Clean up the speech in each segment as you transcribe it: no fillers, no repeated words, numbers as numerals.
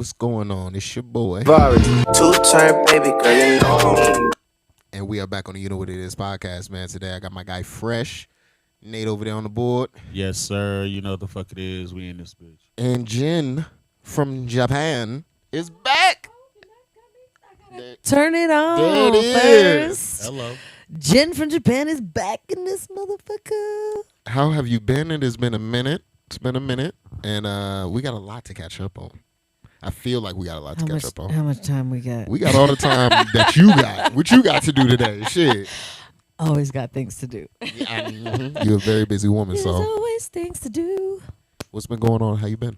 What's going on? It's your boy. Javari, two-turn baby girl, you know me. And we are back on the You Know What It Is podcast, man. Today I got my guy Fresh, Nate over there on the board, Yes, sir. You know the fuck it is. We in this bitch. and Jenn from Japan is back. Turn it on There it is. first. Hello. Jenn from Japan is back in this motherfucker. How have you been? It has been a minute. It's been a minute, and we got a lot to catch up on. I feel like we got a lot to catch up on. How much time we got? We got all the time that you got. What you got to do today? Shit. Always got things to do. You're a very busy woman, There's so always things to do. what's been going on? How you been?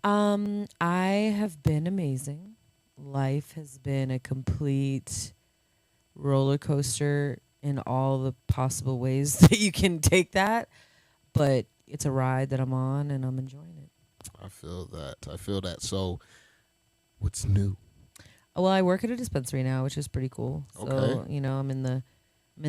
I have been amazing. Life has been a complete roller coaster in all the possible ways that you can take that, but it's a ride that I'm on and I'm enjoying it. I feel that. So, what's new? Well, I work at a dispensary now, which is pretty cool. So, Okay. I'm in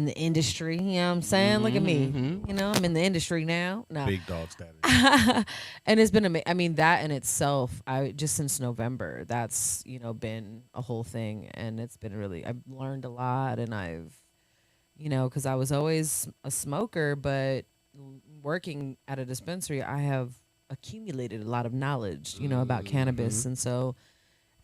the industry, you know what I'm saying? Look at me. Mhm. I'm in the industry now. No. Big dog status. And it's been that in itself, I just since November, that's, been a whole thing, and it's been really I've learned a lot, and I've cuz I was always a smoker, but working at a dispensary, I have accumulated a lot of knowledge, about cannabis, and so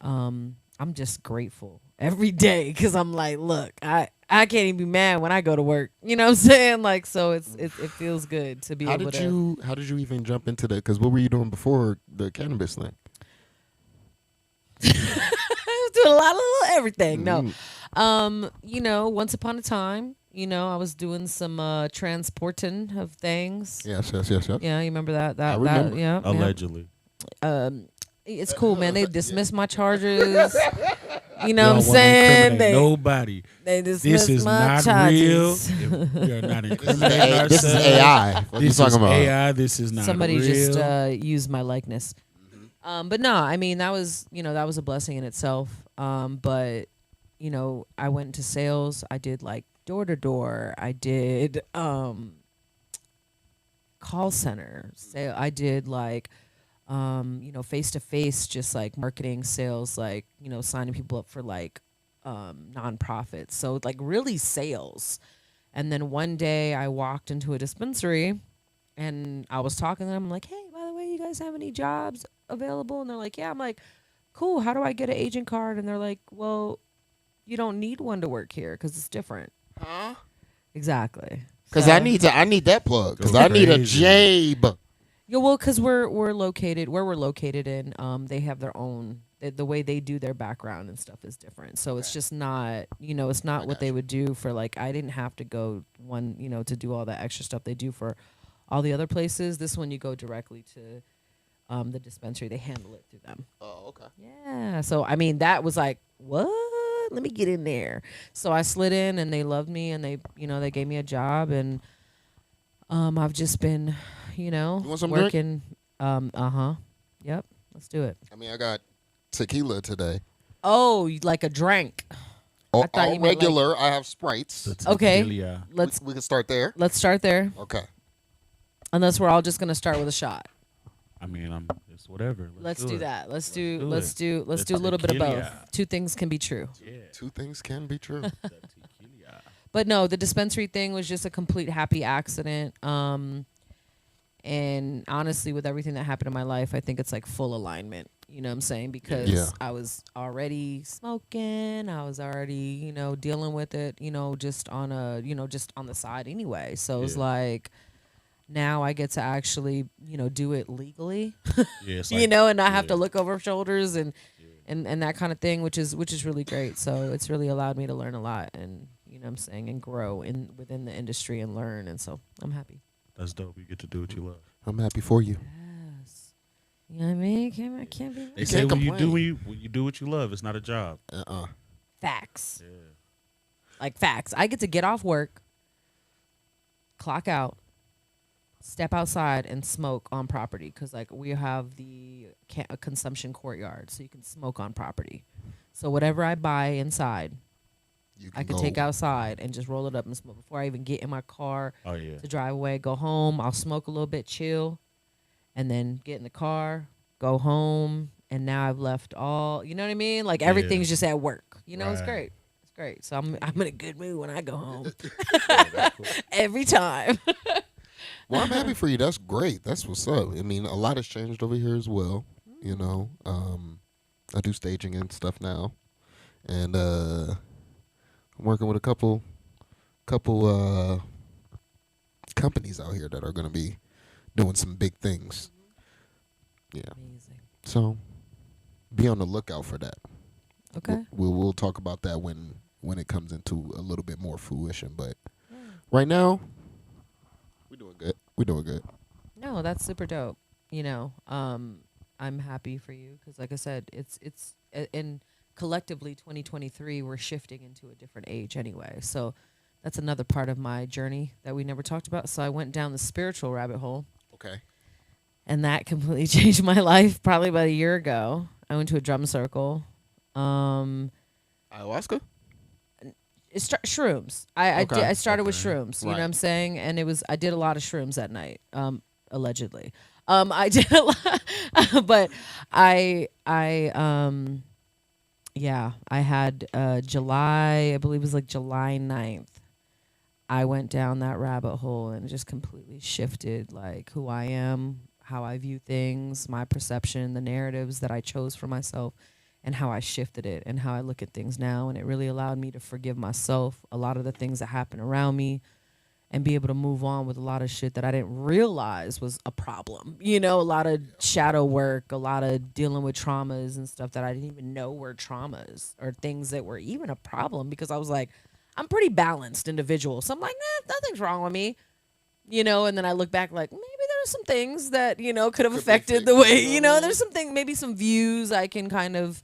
I'm just grateful every day because I'm like, look, I can't even be mad when I go to work. You know what I'm saying? Like, so it feels good to be How able did to. you even jump into that? Because what were you doing before the cannabis thing? I was doing a lot of little everything. Mm. No, once upon a time, I was doing some transporting of things. Yes. Yeah, you remember that? I remember. Yeah. Allegedly. It's cool, man. They dismissed my charges. You know Y'all what I'm wanna saying? incriminate nobody. They dismissed This is my not charges. real. We are not incriminating ourselves. This is AI. What you This talking is about? AI. This is not Somebody real. just used my likeness. But no, I mean that was a blessing in itself. But I went into sales. I did like door to door. I did call center. I did like face to face, just like marketing, sales, like signing people up for like nonprofits. So like really sales. And then one day I walked into a dispensary and I was talking to them. I'm like, hey, by the way, you guys have any jobs available? And they're like, yeah. I'm like, cool. How do I get an agent card? And they're like, well, you don't need one to work here because it's different. Huh? Exactly. Because So- I need that plug. Because Go I need a crazy. Jabe. Yeah, well, because we're located where we're located in. They have their own. The way they do their background and stuff is different. So it's just not. It's not what they would do for like. I didn't have to go one. To do all that extra stuff they do for all the other places. This one you go directly to the dispensary. They handle it through them. Oh, okay. Yeah. So I mean, that was like, what? Let me get in there. So I slid in, and they loved me, and they they gave me a job, and I've just been, want some drink? working. Yep. Let's do it. I mean, I got tequila today. Oh, you like a drink. Oh, I thought you meant like- regular. I have Sprites. The Okay. tequila. Let's We can start there. start there. Okay. Unless we're all just gonna start with a shot. I mean, it's whatever. Let's do do it. that. Let's do do it. a little bit of both. tequila. Two things can be true. Yeah. Two things can be true. The tequila. But no, the dispensary thing was just a complete happy accident. And honestly, with everything that happened in my life, I think it's like full alignment. You know what I'm saying? Because Yeah. I was already smoking. I was already, dealing with it, just on just on the side anyway. So it's Yeah. like now I get to actually, do it legally, Yeah, it's and not have yeah. to look over shoulders and that kind of thing, which is really great. So it's really allowed me to learn a lot and, what I'm saying, and grow within the industry and learn. And so I'm happy. That's dope. You get to do what you love. I'm happy for you. Yes. You know what I mean? I can't be They say when complain. you do what you love, it's not a job. facts. Yeah. Like facts. I get to get off work, clock out, step outside and smoke on property because like we have the a consumption courtyard, so you can smoke on property. So whatever I buy inside, You I can go. take outside and just roll it up and smoke before I even get in my car Oh yeah. to drive away. Go home. I'll smoke a little bit, chill, and then get in the car, go home, and now I've left all. You know what I mean? Like Yeah. everything's just at work. You know, it's Right. great. It's great. So I'm in a good mood when I go home Yeah, that's cool. every time. Well, I'm happy for you. That's great. That's what's up. I mean, a lot has changed over here as well. You know, I do staging and stuff now, and I'm working with a couple companies out here that are going to be doing some big things. Yeah. Amazing. So be on the lookout for that. Okay. We'll talk about that when it comes into a little bit more fruition. But right now, we're doing good. We're doing good. No, that's super dope. You know, I'm happy for you because, like I said, it's in collectively 2023 we're shifting into a different age anyway. So that's another part of my journey that we never talked about. So I went down the spiritual rabbit hole, Okay. and that completely changed my life. Probably about a year ago, I went to a drum circle. Ayahuasca. Shrooms. I Okay. did. I started with Okay. shrooms. You know Right. what I'm saying? And I did a lot of shrooms at night. Allegedly. I did a lot, but yeah, I had July. I believe it was like July 9th. I went down that rabbit hole and just completely shifted like who I am, how I view things, my perception, the narratives that I chose for myself, and how I shifted it and how I look at things now. And it really allowed me to forgive myself, a lot of the things that happened around me, and be able to move on with a lot of shit that I didn't realize was a problem. You know, a lot of shadow work, a lot of dealing with traumas and stuff that I didn't even know were traumas or things that were even a problem because I was like, I'm pretty balanced individual. So I'm like, nah, nothing's wrong with me. You know, and then I look back like maybe there are some things that, you know, could have Could be affected the fixed, way, you know you what I know, mean? there's something, maybe some views I can kind of,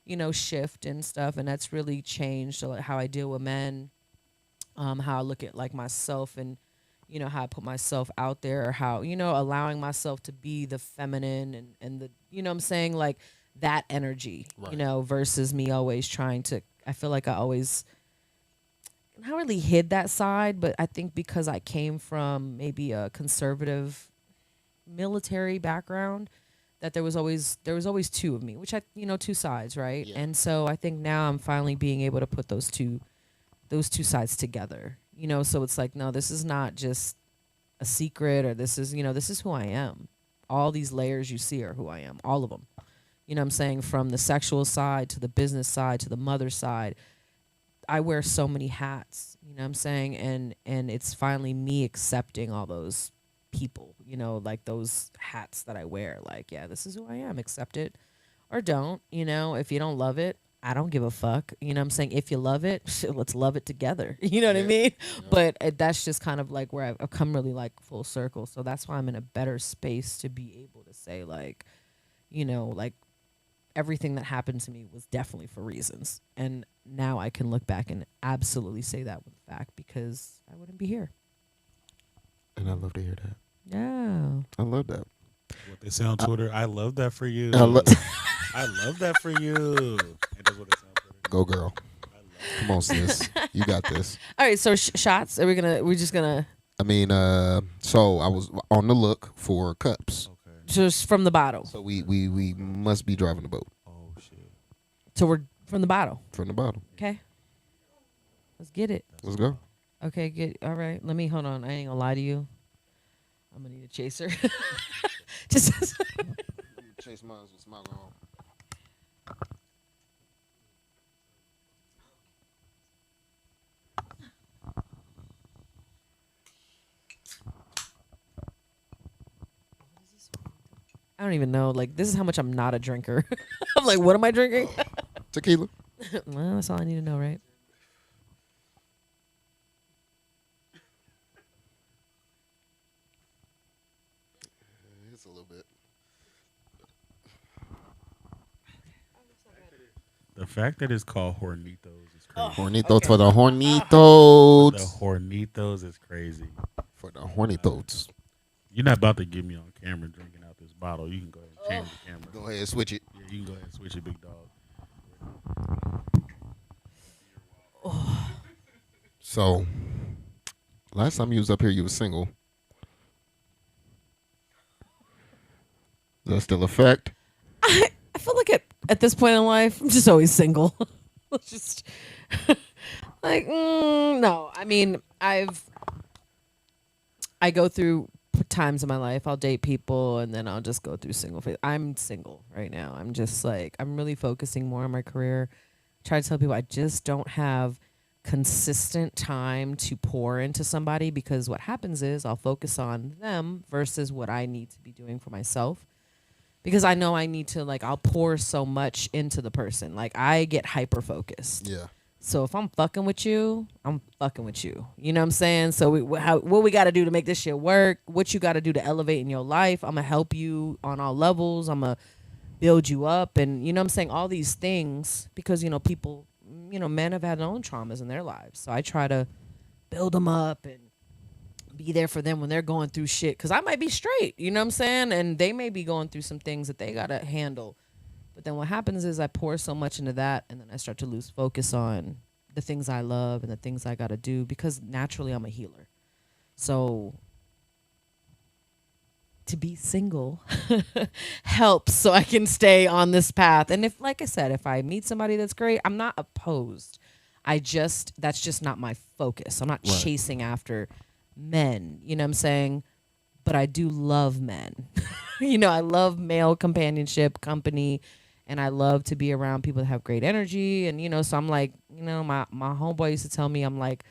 you know, shift and stuff. And that's really changed like, how I deal with men, how I look at like myself and, you know, how I put myself out there or how, you know, allowing myself to be the feminine and the, you know what I'm saying? Like that energy, Right. you know, versus me always trying to, I feel like I always not really hid that side, but I think because I came from maybe a conservative military background, that there was always two of me, which I you know two sides, right? Yeah. And so I think now I'm finally being able to put those two sides together. You know, so it's like no, this is not just a secret or this is, you know, this is who I am. All these layers you see are who I am, all of them. You know what I'm saying? From the sexual side to the business side to the mother side. I wear so many hats, you know what I'm saying? And it's finally me accepting all those people, you know, like those hats that I wear. Like, yeah, this is who I am. Accept it or don't, you know. If you don't love it, I don't give a fuck. You know what I'm saying? If you love it, shit, let's love it together. You know what I Yeah. mean? But that's just kind of like where I've come really like full circle. So that's why I'm in a better space to be able to say like, you know, like everything that happened to me was definitely for reasons. And now I can look back and absolutely say that with fact because I wouldn't be here. And I love to hear that. Yeah. I love that. What they say on Twitter, I love that for you. I lo- I love that for you. And that's what they say on Twitter. Go girl. I love Come on, sis. You got this. All right. So shots. We're just gonna I mean, so I was on the look for cups. that. Okay. just from the bottle. So we must be driving the boat Oh shit. So we're from the bottle. from the bottom. Okay. Let's get it. Let's go. Okay. Get. All right. Let me hold on. I ain't gonna lie to you. I'm gonna need a chaser. Just. Chase mine with smile on. I don't even know. Like, this is how much I'm not a drinker. I'm like, what am I drinking? Tequila. Well, that's all I need to know, right? It's a little bit. The fact that it's called Hornitos is crazy. Hornitos for the The hornitos. Hornitos is crazy. For the hornitos. You're not about to get me on camera drinking out this bottle. You can go ahead and change the camera. Go ahead and switch it. Yeah, you can go ahead and switch it, big dog. So, last time you was up here, you was single. Does that still affect? I feel like at this point in life, I'm just always single. Just like no. I mean, I go through times in my life. I'll date people and then I'll just go through single phase. I'm single right now. I'm just like I'm really focusing more on my career. Try to tell people I just don't have consistent time to pour into somebody because what happens is I'll focus on them versus what I need to be doing for myself. Because I know I need to I'll pour so much into the person. Like I get hyper focused. Yeah. So if I'm fucking with you, I'm fucking with you. You know what I'm saying? So what we got to do to make this shit work, what you got to do to elevate in your life. I'm going to help you on all levels. I'm going to build you up. And you know what I'm saying? All these things because, people, men have had their own traumas in their lives. So I try to build them up and be there for them when they're going through shit. Because I might be straight, you know what I'm saying? And they may be going through some things that they got to handle. But then what happens is I pour so much into that and then I start to lose focus on the things I love and the things I got to do because naturally I'm a healer. So to be single helps so I can stay on this path. And if, like I said, if I meet somebody that's great, I'm not opposed. That's just not my focus. I'm not chasing after men, you know what I'm saying? But I do love men. I love male companionship, company. And I love to be around people that have great energy. And, so I'm like, my homeboy used to tell me I'm like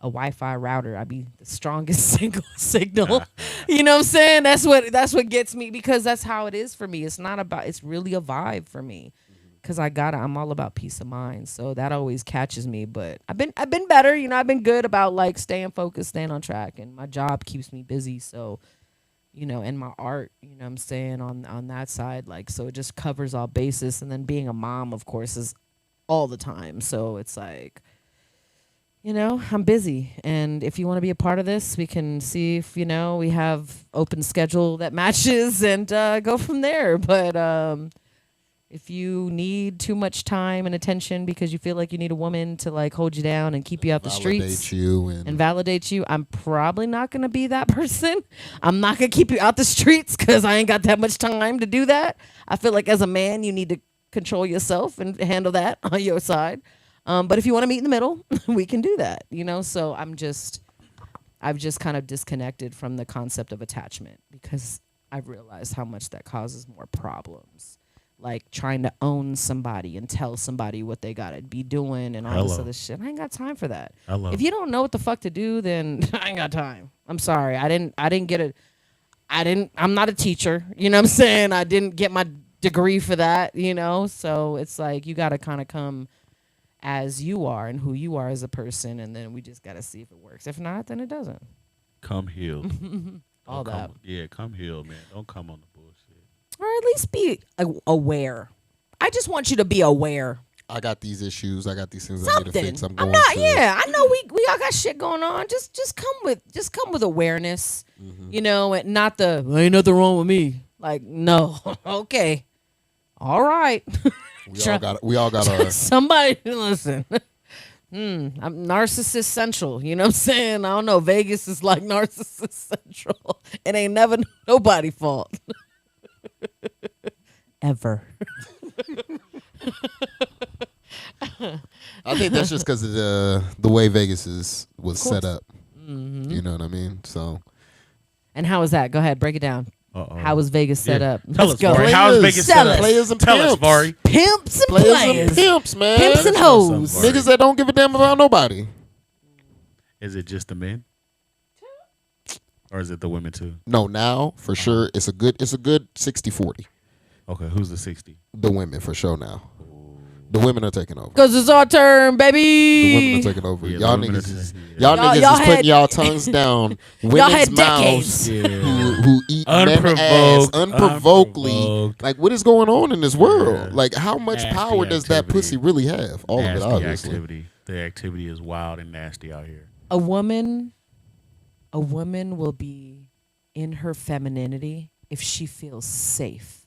a Wi-Fi router. I be the strongest single signal. You know what I'm saying? That's what gets me because that's how it is for me. It's really a vibe for me because I'm all about peace of mind. So that always catches me. But I've been better. I've been good about staying focused, staying on track. And my job keeps me busy. So and my art, what I'm saying, on that side, so it just covers all bases. And then being a mom, of course, is all the time. So it's I'm busy. And if you want to be a part of this, we can see if, we have open schedule that matches and go from there. But if you need too much time and attention because you feel like you need a woman to hold you down and keep you out the streets and validate you, I'm probably not going to be that person. I'm not going to keep you out the streets because I ain't got that much time to do that. I feel like as a man, you need to control yourself and handle that on your side. But if you want to meet in the middle, we can do that, So I've just kind of disconnected from the concept of attachment because I've realized how much that causes more problems. Like trying to own somebody and tell somebody what they gotta be doing and all this other shit. I ain't got time for that. If you don't know what the fuck to do, then I ain't got time. I'm sorry. I didn't get it. I'm not a teacher. You know what I'm saying? I didn't get my degree for that, So it's you gotta kind of come as you are and who you are as a person, and then we just gotta see if it works. If not, then it doesn't. Come healed. All that. Come healed, man. Don't come on the bullshit. Or at least be aware. I just want you to be aware. I got these issues. I got these things I need to fix. I'm not. Yeah, I know we all got shit going on. Just come with awareness. And not ain't nothing wrong with me. No, okay, all right. We all got our somebody listen. I'm narcissist central. You know what I'm saying? I don't know. Vegas is like narcissist central. It ain't never nobody fault. Ever. I think that's just because of the way Vegas was set up. You know what I mean? So. And how was that? Go ahead, break it down. How was Vegas set up? Tell us, Vari. How is Vegas set up? Players and Tell pimps. us, Vari. Pimps and Players players. and pimps, man. Pimps and hoes. Niggas that don't give a damn about nobody. Is it just the men? Or is it the women too? No, now for sure it's a good 60-40. Okay, who's the 60? The women for sure now. The women are taking over. Because it's our turn, baby. The women are taking over. Yeah, y'all the women niggas are is taking- y'all Y'all- niggas y'all is had- putting y'all tongues down Y'all had women's mouths decades. who eat men ass unprovokedly. Unprovoked. Like what is going on in this world? Yeah. Like how much Nasty power does that activity. pussy really have? All of it, Nasty obviously. activity. The activity is wild and nasty out here. A woman will be in her femininity if she feels safe.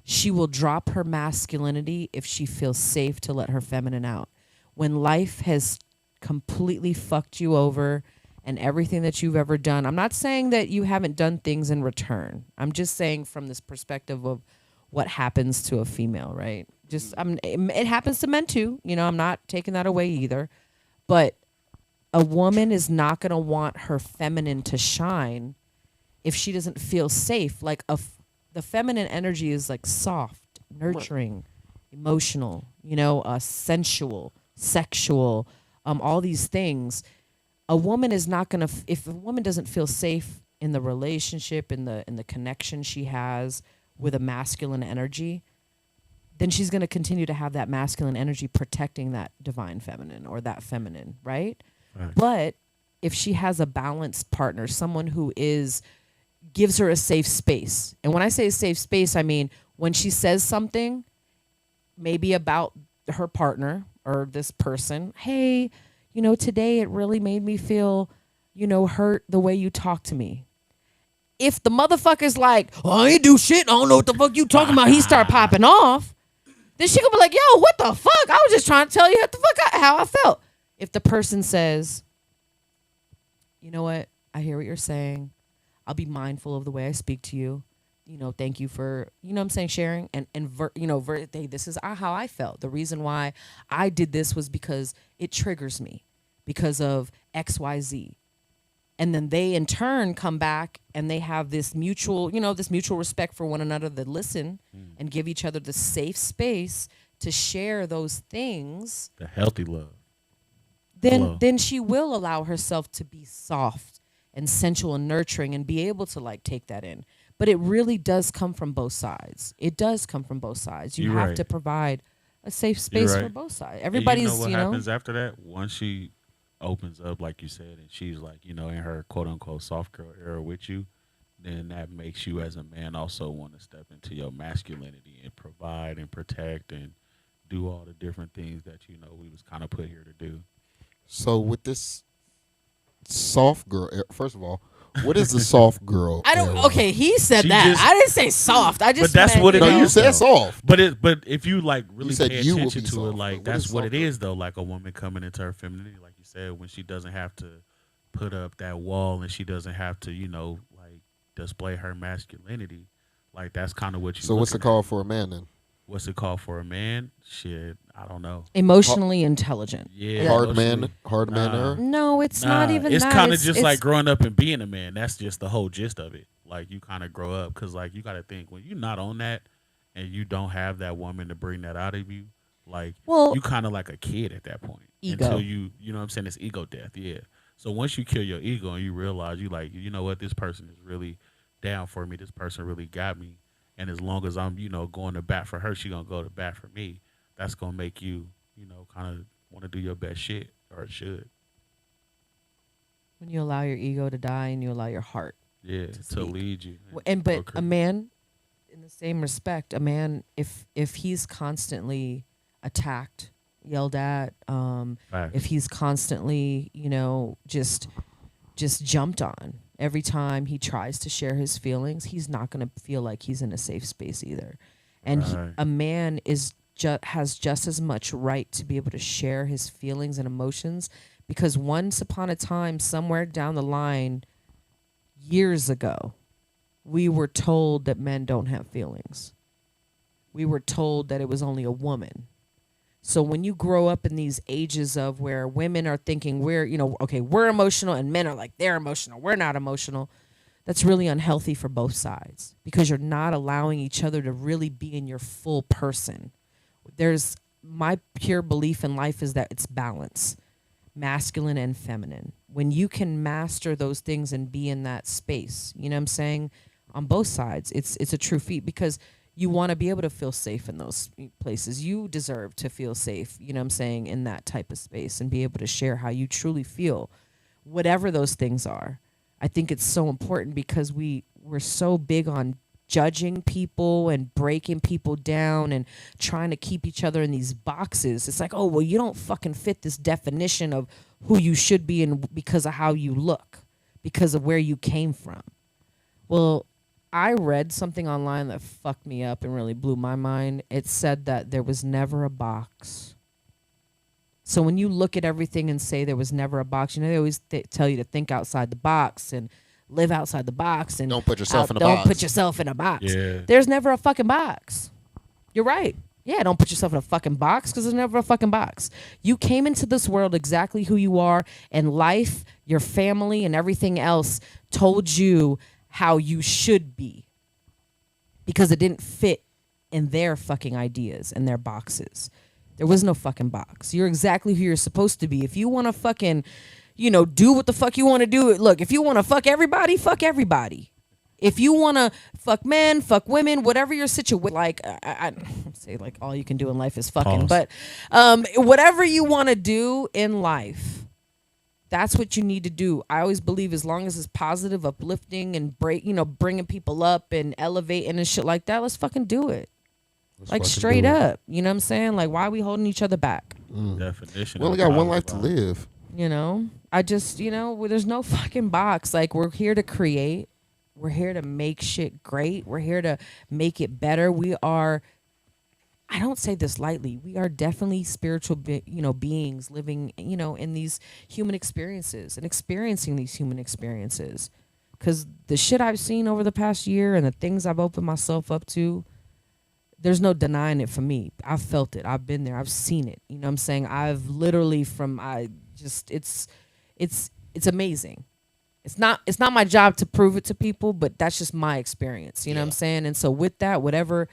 She will drop her masculinity if she feels safe to let her feminine out. When life has completely fucked you over and everything that you've ever done, I'm not saying that you haven't done things in return. I'm just saying from this perspective of what happens to a female, right? Just it happens to men too. You know, I'm not taking that away either. But a woman is not going to want her feminine to shine if she doesn't feel safe. Like the feminine energy is like soft, nurturing, emotional, you know, sensual, sexual, all these things. A woman is not going to if a woman doesn't feel safe in the relationship, in the connection she has with a masculine energy, then she's going to continue to have that masculine energy protecting that divine feminine or that feminine, right? Right. But if she has a balanced partner, someone who gives her a safe space. And when I say a safe space, I mean when she says something maybe about her partner or this person, hey, you know, today it really made me feel, you know, hurt the way you talk to me. If the motherfucker's like, oh, I ain't do shit, I don't know what the fuck you talking about, he start popping off, then she gonna be like, yo, what the fuck? I was just trying to tell you how I felt. If the person says, you know what, I hear what you're saying. I'll be mindful of the way I speak to you. You know, thank you for, you know what I'm saying, sharing. Hey, this is how I felt. The reason why I did this was because it triggers me because of X, Y, Z. And then they in turn come back and they have this mutual respect for one another, that listen and give each other the safe space to share those things. The healthy love. Then she will allow herself to be soft and sensual and nurturing and be able to like take that in. But it really does come from both sides. It does come from both sides. You You're have right. to provide a safe space You're for right. both sides. And Everybody's, you know what happens after that? Once she opens up, like you said, and she's like, you know, in her quote unquote soft girl era with you, then that makes you as a man also want to step into your masculinity and provide and protect and do all the different things that, you know, we was kind of put here to do. So with this soft girl, first of all, what is the soft girl? I don't. era? Okay, he said She that. just- I didn't say soft. I just. But that's meant, what it No, is. you said though. soft. But if you like really said pay you will attention be to it, soft, like but what that's is what soft it girl? is though. Like a woman coming into her femininity, like you said, when she doesn't have to put up that wall and she doesn't have to, you know, like display her masculinity. Like that's kind of what you. So what's the call for a man then? What's it called for a man? Shit, I don't know. emotionally intelligent. Yeah, Hard man, emotionally- hard man Nah. era. No, it's Nah, not even it's that. kind of just like growing up and being a man. That's just the whole gist of it. Like you kind of grow up because like you got to think when you're not on that and you don't have that woman to bring that out of you. Like Well, you kind of like a kid at that point Ego. until you know what I'm saying, it's ego death. Yeah. So once you kill your ego and you realize you like, you know what, this person is really down for me. This person really got me. And as long as I'm, you know, going to bat for her, she gonna go to bat for me. That's gonna make you, you know, kind of want to do your best shit, or it should. when you allow your ego to die and you allow your heart. Yeah, to speak. lead you. But a procreate. man, in the same respect, a man, if he's constantly attacked, yelled at, Facts. if he's constantly, you know, just jumped on every time he tries to share his feelings, he's not going to feel like he's in a safe space either. And Right. a man has just as much right to be able to share his feelings and emotions, because once upon a time, somewhere down the line, years ago, we were told that men don't have feelings. We were told that it was only a woman. So when you grow up in these ages of where women are thinking we're emotional and men are like they're emotional, we're not emotional, that's really unhealthy for both sides, because you're not allowing each other to really be in your full person. There's my pure belief in life is that it's balance, masculine and feminine. When you can master those things and be in that space, you know what I'm saying? On both sides, it's a true feat, because you want to be able to feel safe in those places. You deserve to feel safe, you know what I'm saying, in that type of space, and be able to share how you truly feel, whatever those things are. I think it's so important because we're so big on judging people and breaking people down and trying to keep each other in these boxes. It's like, oh, well, you don't fucking fit this definition of who you should be in because of how you look, because of where you came from. Well, I read something online that fucked me up and really blew my mind. It said that there was never a box. So when you look at everything and say there was never a box, you know, they always tell you to think outside the box and live outside the box and Don't put yourself in a don't box. put yourself in a box. Yeah. There's never a fucking box. You're right. Yeah, don't put yourself in a fucking box because there's never a fucking box. You came into this world exactly who you are, and life, your family, and everything else told you how you should be because it didn't fit in their fucking ideas and their boxes. There was no fucking box. You're exactly who you're supposed to be. If you want to fucking, do what the fuck you want to do. Look, if you want to fuck everybody, fuck everybody. If you want to fuck men, fuck women, whatever your situation, like, I say like all you can do in life is fucking, Pause. but whatever you want to do in life, that's what you need to do. I always believe as long as it's positive, uplifting, and bringing people up and elevating and shit like that, let's fucking do it. Let's Like fucking straight do it. up. You know what I'm saying? Like, why are we holding each other back? Definition. We only of got one positive life to vibe. live. I just, there's no fucking box. Like, we're here to create. We're here to make shit great. We're here to make it better. We are, I don't say this lightly, we are definitely spiritual, beings living, in these human experiences and experiencing these human experiences. Because the shit I've seen over the past year and the things I've opened myself up to, there's no denying it for me. I've felt it. I've been there. I've seen it. You know what I'm saying? I've literally it's amazing. It's not my job to prove it to people, but that's just my experience. You know what I'm saying? And so with that, whatever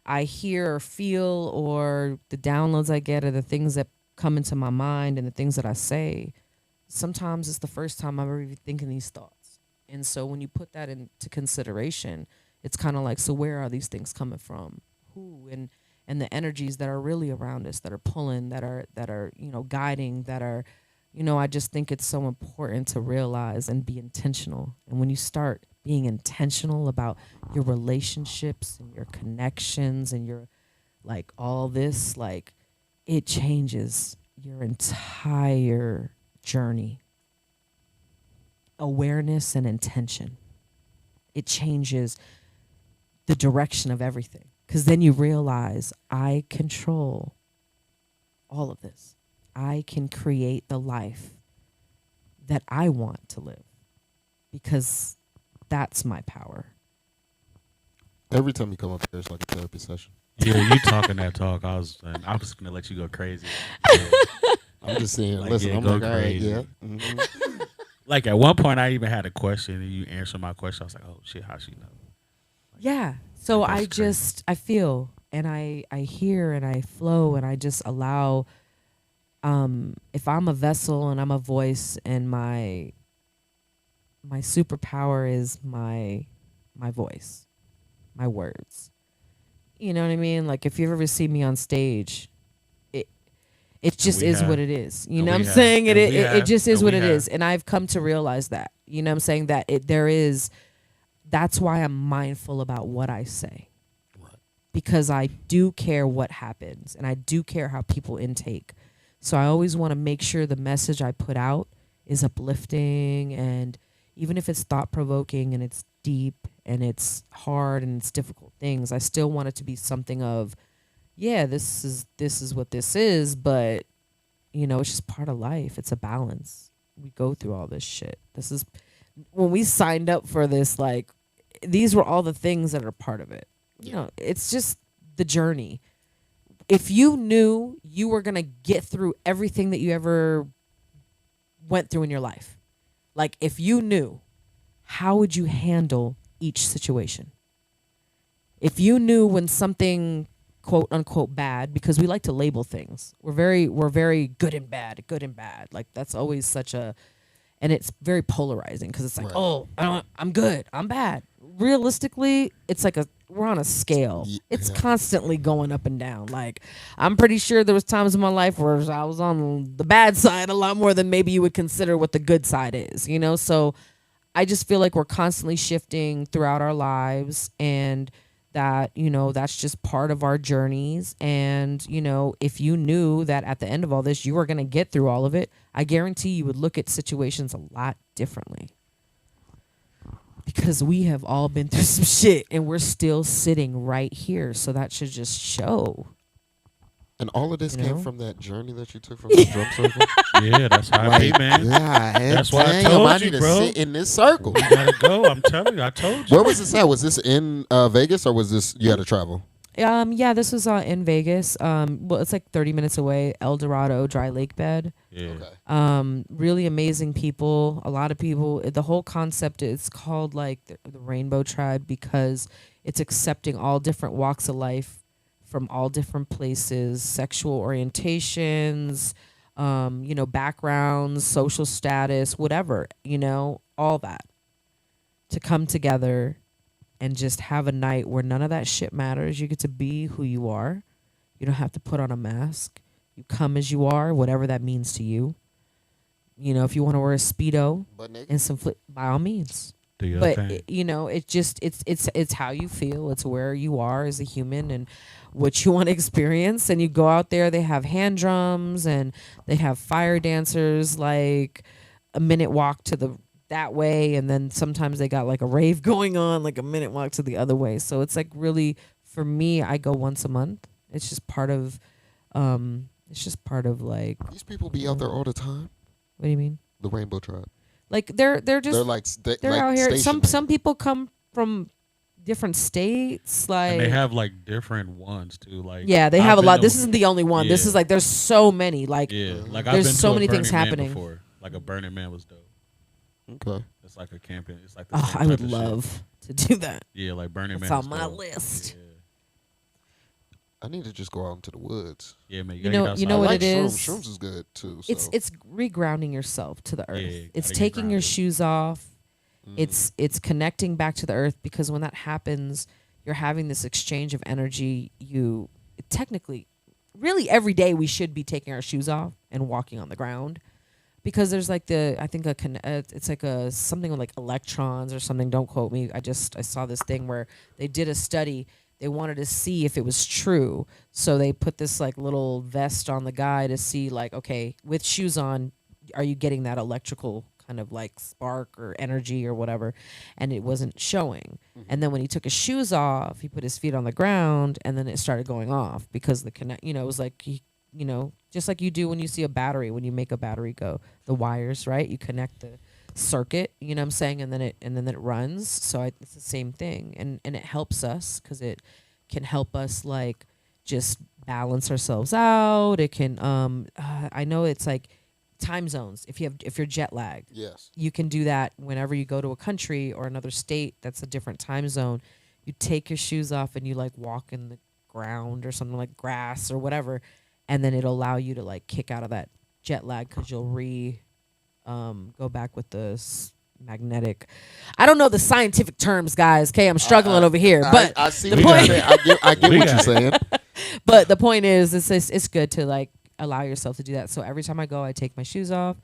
I hear or feel or the downloads I get or the things that come into my mind and the things that I say, sometimes it's the first time I'm ever even thinking these thoughts. And so when you put that into consideration, it's kind of like, so where are these things coming from? Who and the energies that are really around us, that are pulling, that are guiding, that are, I just think it's so important to realize and be intentional. And when you start being intentional about your relationships and your connections and your, like, all this, like, it changes your entire journey. Awareness and intention. It changes the direction of everything. Because then you realize I control all of this. I can create the life that I want to live because that's my power. Every time you come up here, it's like a therapy session. Yeah, you talking that talk. I was gonna let you go crazy. I'm just saying, Like, listen, yeah, I'm go like, all right, crazy. yeah. Mm-hmm. Like at one point, I even had a question, and you answered my question. I was like, "Oh shit, how she know?" Yeah. So That's I crazy. I feel and I hear and I flow and I just allow, if I'm a vessel and I'm a voice and my superpower is my voice, my words. You know what I mean? Like, if you've ever seen me on stage, it just we is have. what it is. You And know what we I'm have. saying? And we It have. just is And what we it is. have. And I've come to realize that. You know what I'm saying? That that's why I'm mindful about what I say. Because I do care what happens and I do care how people intake. So I always want to make sure the message I put out is uplifting, and even if it's thought-provoking and it's deep and it's hard and it's difficult things, I still want it to be something of, yeah, this is what this is, but it's just part of life. It's a balance. We go through all this shit. This is when we signed up for this, like, these were all the things that are part of it. It's just the journey. If you knew you were going to get through everything that you ever went through in your life, like, if you knew, how would you handle each situation? If you knew when something, quote unquote, bad, because we like to label things. We're very good and bad. Like, that's always and it's very polarizing because it's like, Right. oh, I'm good, I'm bad. Realistically, it's like we're on a scale. It's Yeah. constantly going up and down. Like, I'm pretty sure there was times in my life where I was on the bad side a lot more than maybe you would consider what the good side is, So I just feel like we're constantly shifting throughout our lives, and that, that's just part of our journeys. And, if you knew that at the end of all this, you were going to get through all of it, I guarantee you would look at situations a lot differently. Because we have all been through some shit and we're still sitting right here. So that should just show. And all of this You came know? from that journey that you took from the drum circle. Yeah, that's how I be, man. God, That's why I damn, told I you, need to bro. sit in this circle. We gotta go. I'm telling you. I told you. Where was this at? Was this in Vegas or was this you had to travel? Yeah, this was in Vegas. Well, it's like 30 minutes away. El Dorado Dry Lake Bed. Yeah. Really amazing people. A lot of people. The whole concept is called like the Rainbow Tribe because it's accepting all different walks of life from all different places, sexual orientations, backgrounds, social status, whatever, all that to come together and just have a night where none of that shit matters. You get to be who you are. You don't have to put on a mask. You come as you are, whatever that means to you. If you want to wear a Speedo and some by all means. Do your But thing. it's how you feel. It's where you are as a human and what you want to experience. And you go out there. They have hand drums and they have fire dancers, like a minute walk to that way, and then sometimes they got like a rave going on, like a minute walk to the other way. So it's like really, for me, I go once a month. It's just part of, like. These people be out there all the time. What do you mean? The Rainbow Tribe. Like they're just They're like out here. Some stationary. people come from different states, like. And they have like different ones too. Like Yeah, they I've have a been lot. to- This isn't the only one. This Yeah. is like there's so many. Like Yeah, like There's I've been so to a many things Burning Man happening. before. Like a Burning Man was dope. Okay. It's like a camping. It's like the oh, same I would type of shit. love to do that. Yeah, like Burning It's Man. on was my dope. list. Yeah, I need to just go out into the woods. yeah, man. You gotta know- get you know I outside. what like it shrooms. is? Shrooms is good too. So. It's regrounding yourself to the earth. Yeah, It's gotta get taking your grounded. shoes off. Mm. It's connecting back to the earth, because when that happens, you're having this exchange of energy. You technically, really, every day we should be taking our shoes off and walking on the ground, because there's like it's like something with like electrons or something. Don't quote me. I saw this thing where they did a study. They wanted to see if it was true, so they put this like little vest on the guy to see, like, okay, with shoes on, are you getting that electrical kind of like spark or energy or whatever? And it wasn't showing. And then when he took his shoes off, he put his feet on the ground, and then it started going off, because the it was like just like you do when you see a battery, when you make a battery go, the wires, right? You connect the circuit, you know what I'm saying, and then it runs. So it's the same thing, and it helps us, because it can help us like just balance ourselves out. It can I know it's like time zones. If you're jet lagged, Yes. you can do that whenever you go to a country or another state that's a different time zone. You take your shoes off and you like walk in the ground or something, like grass or whatever, and then it'll allow you to like kick out of that jet lag, because you'll go back with the magnetic. I don't know the scientific terms, guys. Okay, I'm struggling over here, but I see the what you're point, saying. I get We what you're got saying. but the point is, it's good to like allow yourself to do that. So every time I go, I take my shoes off.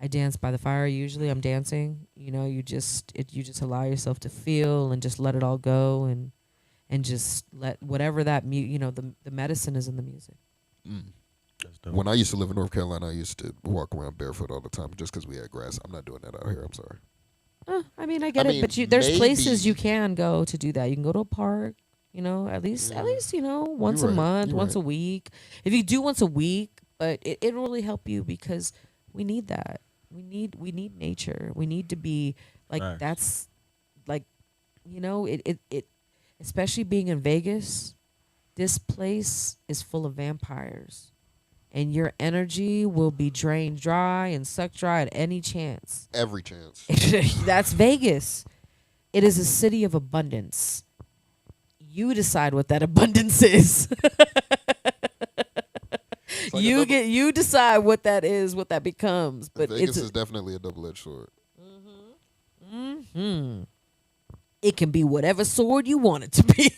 I dance by the fire. Usually, I'm dancing. You just allow yourself to feel and just let it all go, and just let whatever that the medicine is in the music. That's dope. When I used to live in North Carolina, I used to walk around barefoot all the time just because we had grass. I'm not doing that out here. I'm sorry. I mean, I get I it, mean, but there's places maybe- you can go to do that. You can go to a park, at least once You're a right. month, You're once right. a week. If you do once a week, but it'll really help you, because we need that. We need nature. We need to be like Facts. that's like it especially being in Vegas. This place is full of vampires, and your energy will be drained dry and sucked dry at any chance. Every chance. That's Vegas. It is a city of abundance. You decide what that abundance is. It's like a double- You decide what that is, what that becomes. But Vegas it's is definitely a double-edged sword. it can be whatever sword you want it to be.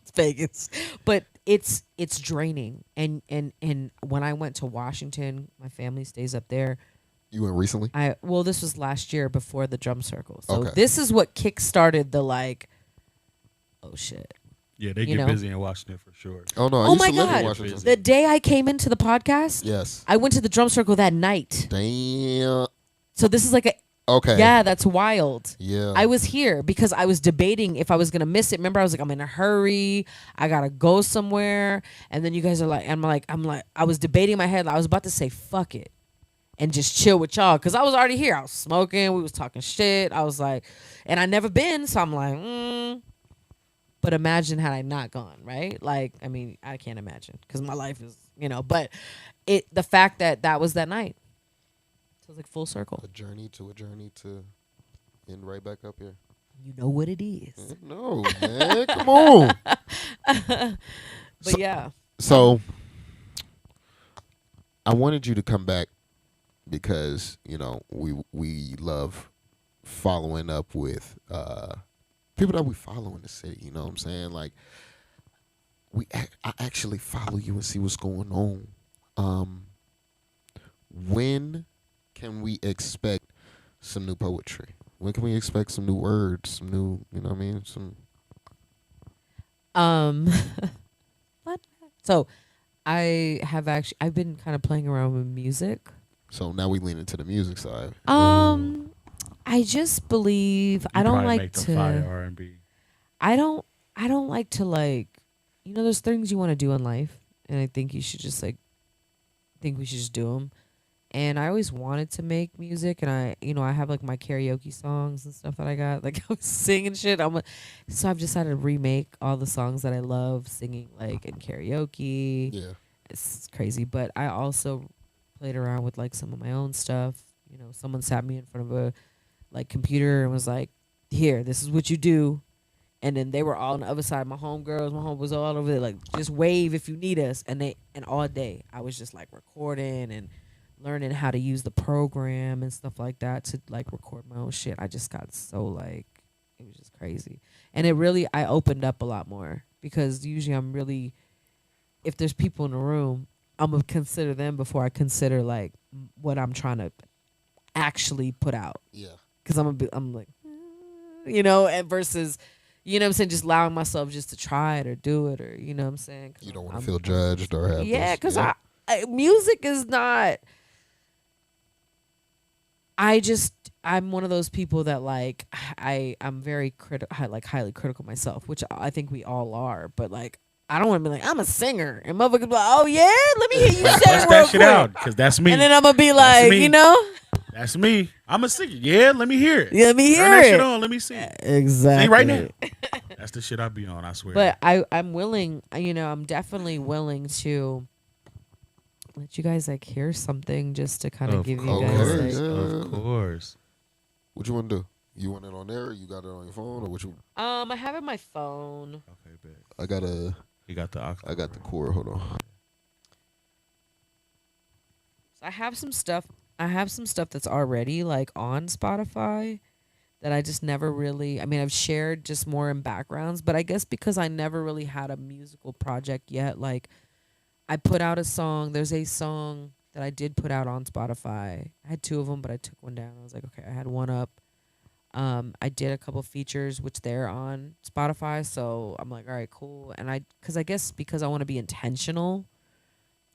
It's Vegas, but it's draining. And when I went to Washington, my family stays up there. You went recently? This was last year before the drum circle. So Okay. this is what kick-started the like, oh shit. Yeah, they You get know? busy in Washington for sure. Oh no, I Oh used my to live in God. Washington. The day I came into the podcast, Yes. I went to the drum circle that night. Damn. So this is like Okay. Yeah, that's wild. Yeah. I was here because I was debating if I was gonna miss it. Remember, I was like, I'm in a hurry. I gotta go somewhere. And then you guys are like, I was debating in my head. I was about to say, fuck it, and just chill with y'all because I was already here. I was smoking. We was talking shit. I was like, and I never been, so I'm like, But imagine had I not gone, right? Like, I mean, I can't imagine because my life is, But the fact that was that night, so it's like full circle. A journey to end right back up here. You know what it is. No, man. Come on. But yeah. So I wanted you to come back because, we love following up with people that we follow in the city, you know what I'm saying? Like I actually follow you and see what's going on. When can we expect some new poetry? When can we expect some new words, some new, you know what I mean? What? So I've been kind of playing around with music. So now we lean into the music side. I just believe You I don't probably like make the to fire R&B. I don't like to there's things you want to do in life, and I think you should just think we should just do them. And I always wanted to make music, and I have like my karaoke songs and stuff that I got. Like I was singing shit. So I've decided to remake all the songs that I love singing like in karaoke. Yeah. It's crazy, but I also played around with like some of my own stuff. Someone sat me in front of a computer and was like, "Here, this is what you do." And then they were all on the other side. My homegirls, my home was all over there. Like, just wave if you need us. And all day I was just like recording and learning how to use the program and stuff like that to like record my own shit. I just got so it was just crazy. And I opened up a lot more because usually if there's people in the room, I'm gonna consider them before I consider like what I'm trying to actually put out. Yeah. Because I'm like, and versus, what I'm saying, just allowing myself just to try it or do it, or what I'm saying. You don't want to feel judged or have Yeah, because I music is not. I'm one of those people that I'm very highly critical myself, which I think we all are. But I don't want to be like, I'm a singer, and motherfuckers be like, oh yeah, let me hear you sing Bust real that shit quick. out, because that's me. And then I'm gonna be like, me. That's me. I'm a singer. Yeah, let me hear it. Let me hear Turn that it. shit on. Let me see it. Exactly. See right now. That's the shit I be on, I swear. But I'm willing, I'm definitely willing to let you guys hear something just to kind of give you guys Of course. What you want to do? You want it on there? Or you got it on your phone, or what you? I have it on my phone. Okay, bet. You got the. aux I got the cord. Hold on. So I have some stuff. That's already on Spotify that I just never really. I mean, I've shared just more in backgrounds, but I guess because I never really had a musical project yet. I put out a song. There's a song that I did put out on Spotify. I had 2 of them, but I took one down. I was like, okay, I had one up. I did a couple features, which they're on Spotify. So I'm like, all right, cool. And because I want to be intentional,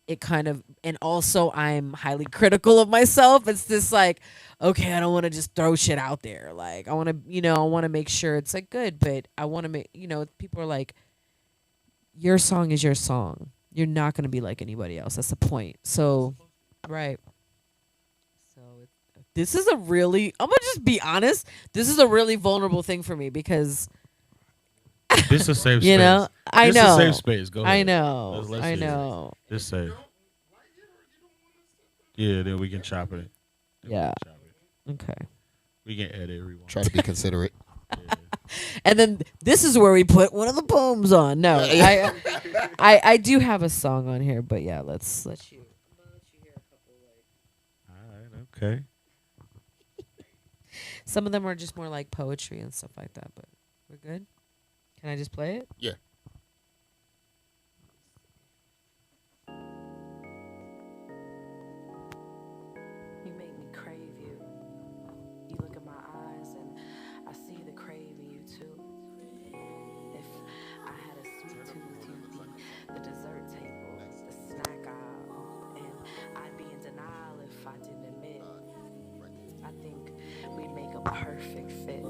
it kind of, and also I'm highly critical of myself. It's this okay, I don't want to just throw shit out there. I want to, I want to make sure it's good, but I want to make, people are like, your song is your song. You're not going to be like anybody else. That's the point. So, right. So this is I'm going to just be honest. This is a really vulnerable thing for me because this is a safe space. I this know. This is a safe space. Go ahead. I know. Let's I hear it. know. Just say. Yeah, then we can chop it. Yeah. Okay. We can edit everyone. Try to be considerate. Yeah. And then this is where we put one of the poems on. No, I do have a song on here, but yeah, let's let you. I'm gonna let you hear a couple. All right. Okay. Some of them are just more like poetry and stuff like that, but we're good. Can I just play it? Yeah. You make me crave you. You look in my eyes and I see the crave in you too. If I had a sweet tooth, you'd be the dessert table, the snack aisle, and I'd be in denial if I didn't admit. I think we'd perfect fit.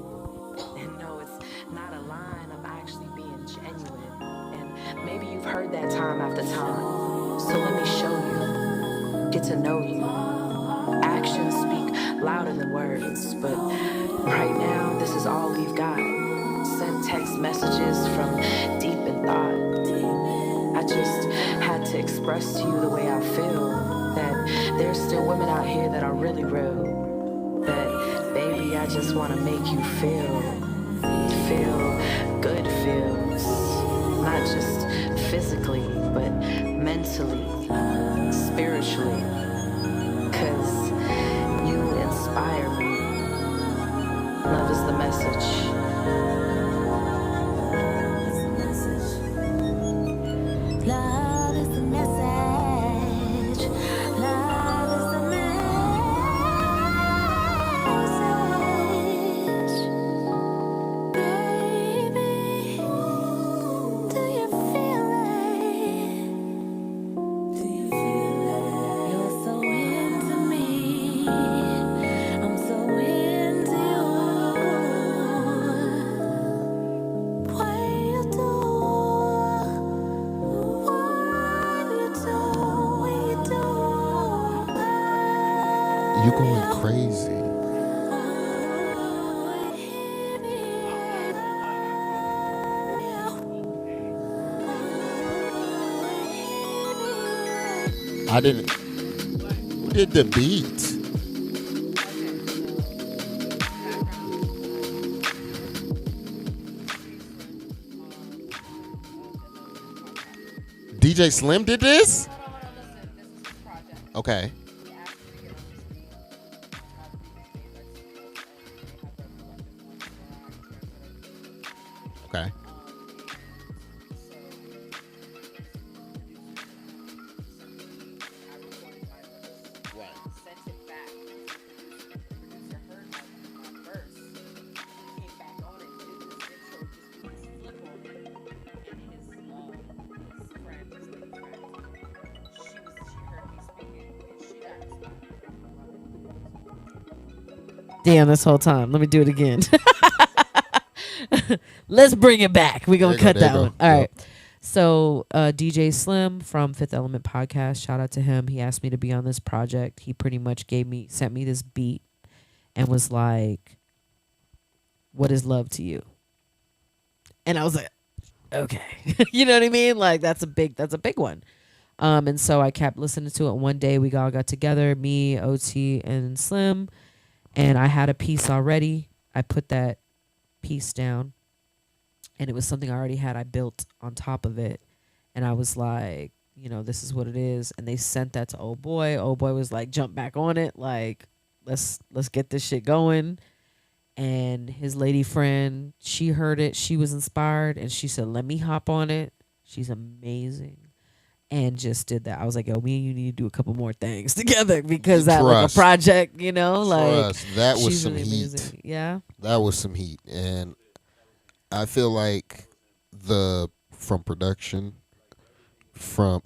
And no, it's not a line, I'm actually being genuine. And maybe you've heard that time after time. So let me show you, get to know you. Actions speak louder than words, but right now, this is all we've got. Sent text messages from deep in thought. I just had to express to you the way I feel, that there's still women out here that are really real. That, baby, I just want to make you feel good feels. Not just physically, but mentally, spiritually. 'Cause you inspire me. Love is the message. Love is the message. Love is the message. Baby, do you feel it? Do you feel it? You're so into me. I'm so into you. What you do? You going crazy. I didn't. Who did the beat? DJ Slim did this? Okay. Okay. Damn, this whole time. Let me do it again. Let's bring it back. We're going to cut that one. All right. So DJ Slim from Fifth Element Podcast, shout out to him. He asked me to be on this project. He pretty much sent me this beat and was like, what is love to you? And I was like, okay. You know what I mean? Like, that's a big one. And so I kept listening to it. One day we all got together, me, OT, and Slim. And I had a piece already. I put that piece down. And it was something I already had. I built on top of it. And I was like, this is what it is. And they sent that to old boy. Old boy was like, jump back on it. Like, let's get this shit going. And his lady friend, she heard it. She was inspired. And she said, let me hop on it. She's amazing. And just did that. I was like, yo, me and you need to do a couple more things together because that like a project, like that was some really heat. Amazing. Yeah. That was some heat. And I feel like from production, it's on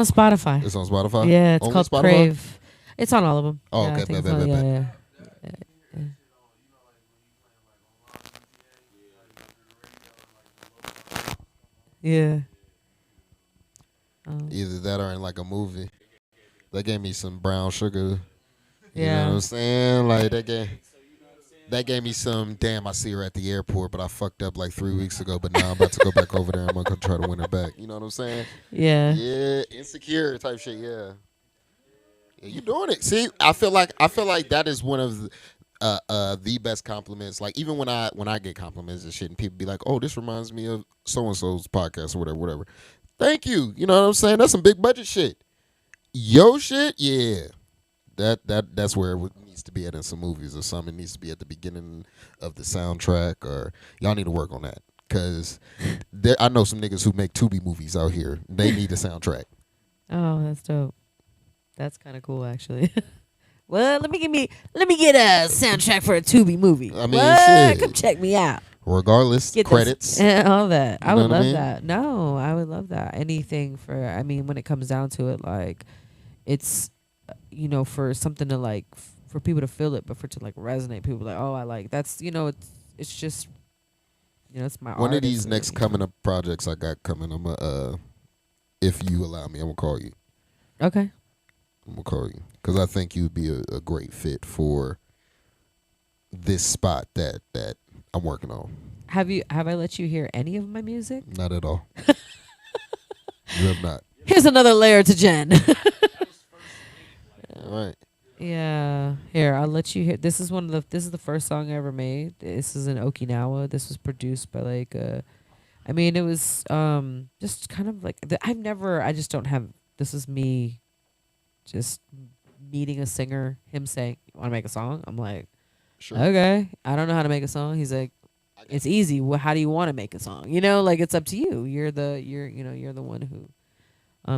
Spotify. It's on Spotify? Yeah, it's Only called Spotify? Crave. It's on all of them. Oh, yeah, okay. I think it's on- yeah. Yeah. Either that or in like a movie. They gave me some brown sugar. You Yeah. know what I'm saying? Like that gave me some, damn, I see her at the airport, but I fucked up like 3 weeks ago, but now I'm about to go back over there and I'm gonna try to win her back. You know what I'm saying? Yeah. Yeah, insecure type shit, yeah. Yeah, you doing it. See, I feel like that is one of the best compliments. Like even when I get compliments and shit and people be like, oh, this reminds me of so and so's podcast or whatever. Thank you. You know what I'm saying? That's some big budget shit. Yo shit, yeah. That's where it needs to be at in some movies or something. It needs to be at the beginning of the soundtrack, or y'all need to work on that. Cause I know some niggas who make Tubi movies out here. They need a soundtrack. Oh, that's dope. That's kind of cool, actually. Well, let me get a soundtrack for a Tubi movie. I mean, shit. Come check me out. Regardless, Get credits. All that. I would love mean? that. No, I would love that. Anything for, when it comes down to it, like, it's, for something to, like, for people to feel it, but for it to like resonate. People like, oh, I like that's it's just it's my One of art. these It's next coming up projects I got coming, I'm if you allow me, I'm gonna call you. Okay. I'm gonna call you because I think you'd be a great fit for this spot that I'm working on. Have I let you hear any of my music? Not at all. You have not. Here's another layer to Jen. All right. Yeah. Here, I'll let you hear. This is the first song I ever made. This is in Okinawa. This was produced by like I mean, it was just kind of like I just don't have. This is me just meeting a singer, him saying, "You want to make a song?" I'm like, Sure. "Okay, I don't know how to make a song." He's like, "It's easy. Well, how do you want to make a song? Like it's up to you. You're the one who."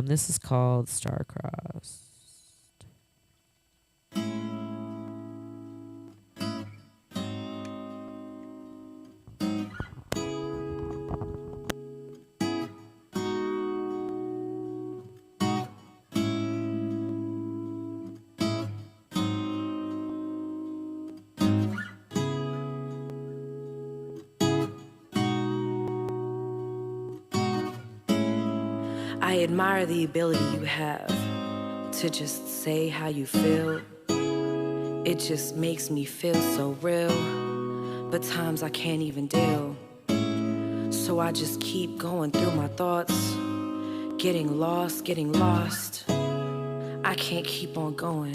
This is called Star-Crossed. I admire the ability you have to just say how you feel. It just makes me feel so real, but times I can't even deal. So I just keep going through my thoughts, getting lost. I can't keep on going,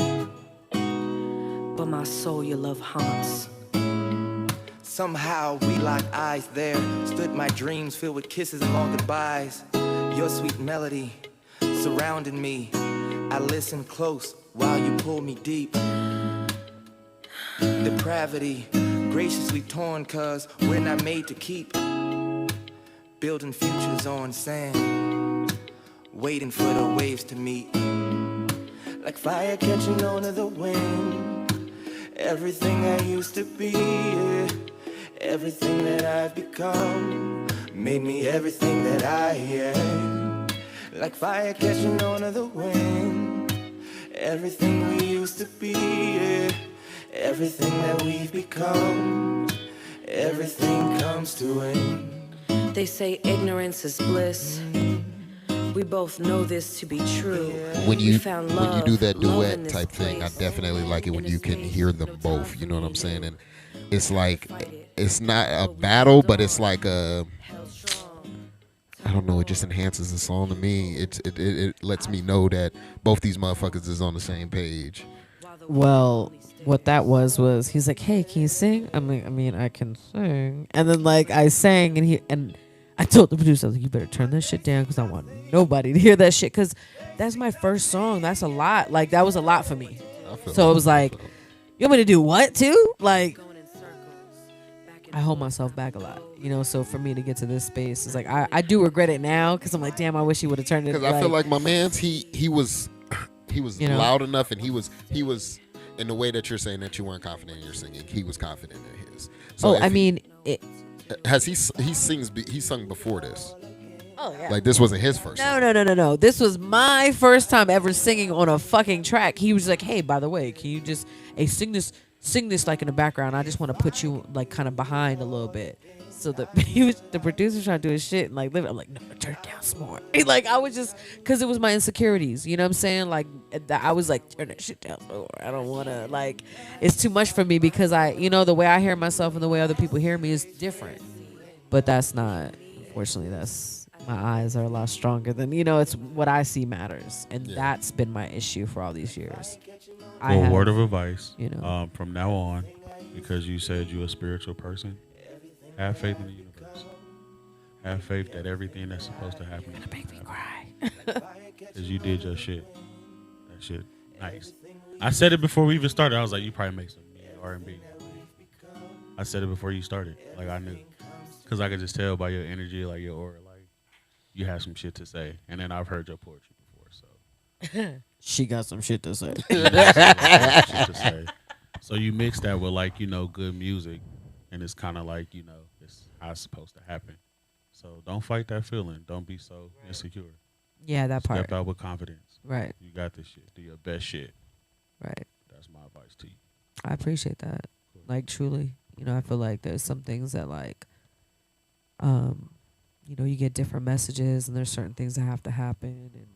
but my soul your love haunts. Somehow we locked eyes there. Stood my dreams filled with kisses and long goodbyes. Your sweet melody surrounded me. I listened close while you pulled me deep. Depravity, graciously torn, cause we're not made to keep. Building futures on sand, waiting for the waves to meet. Like fire catching on to the wind. Everything I used to be, yeah. Everything that I've become made me everything that I am. Like fire catching on to the wind. Everything we used to be, yeah. Everything that we've become, everything comes to an end. They say ignorance is bliss. We both know this to be true. When you found when you love, do that love in duet this type thing, I place. definitely like it when In you this can space, hear them it's both. time You know what to I'm saying? fight And it's like it. it's not a But we battle, keep but it's going. like a Held strong. I don't know. It just enhances the song to me. It lets me know that both these motherfuckers is on the same page. Well, what that was he's like, "Hey, can you sing?" I'm like, "I mean, I can sing." And then like I sang, and I told the producer, I was like, "You better turn this shit down because I want nobody to hear that shit because that's my first song. That's a lot. Like that was a lot for me. I feel So it was like, you want me to do what too? Like Going in circles, back and I hold forth, myself back a lot, So for me to get to this space, it's like I do regret it now because I'm like, damn, I wish he would have turned it. because I feel like my man's he was loud enough, and he was in the way that you're saying that you weren't confident in your singing. He was confident in his. So oh, I mean, has he sung before this? oh yeah. Like this wasn't his first. song. No. This was my first time ever singing on a fucking track. He was like, "Hey, by the way, can you just sing this like in the background? I just want to put you like kind of behind a little bit." So the producer trying to do his shit and like live. I'm like, "No, turn it down some more." Like I was just because it was my insecurities. You know what I'm saying? Like I was like, "Turn that shit down some more. I don't want to like it's too much for me because the way I hear myself and the way other people hear me is different." But that's not. Unfortunately, that's my eyes are a lot stronger than it's what I see matters, and that's been my issue for all these years. Well, word of advice, you from now on, because you said you're a spiritual person, have faith in the universe. Have faith that everything that's supposed to happen is make me cry. because you did your shit. That shit, nice. I said it before we even started. I was like, you probably make some R&B. I said it before you started. Like I knew, because I could just tell by your energy, like your aura, like you have some shit to say. And then I've heard your poetry before, so She got some shit to say. you got some shit to say. So you mix that with like good music, and it's kind of like it's how it's supposed to happen. So don't fight that feeling. Don't be so insecure. Yeah, that part. Step out with confidence. Right, You got this shit. Do your best shit. right. That's my advice to you. I appreciate that. Like truly, I feel like there's some things that like, um, you get different messages and there's certain things that have to happen and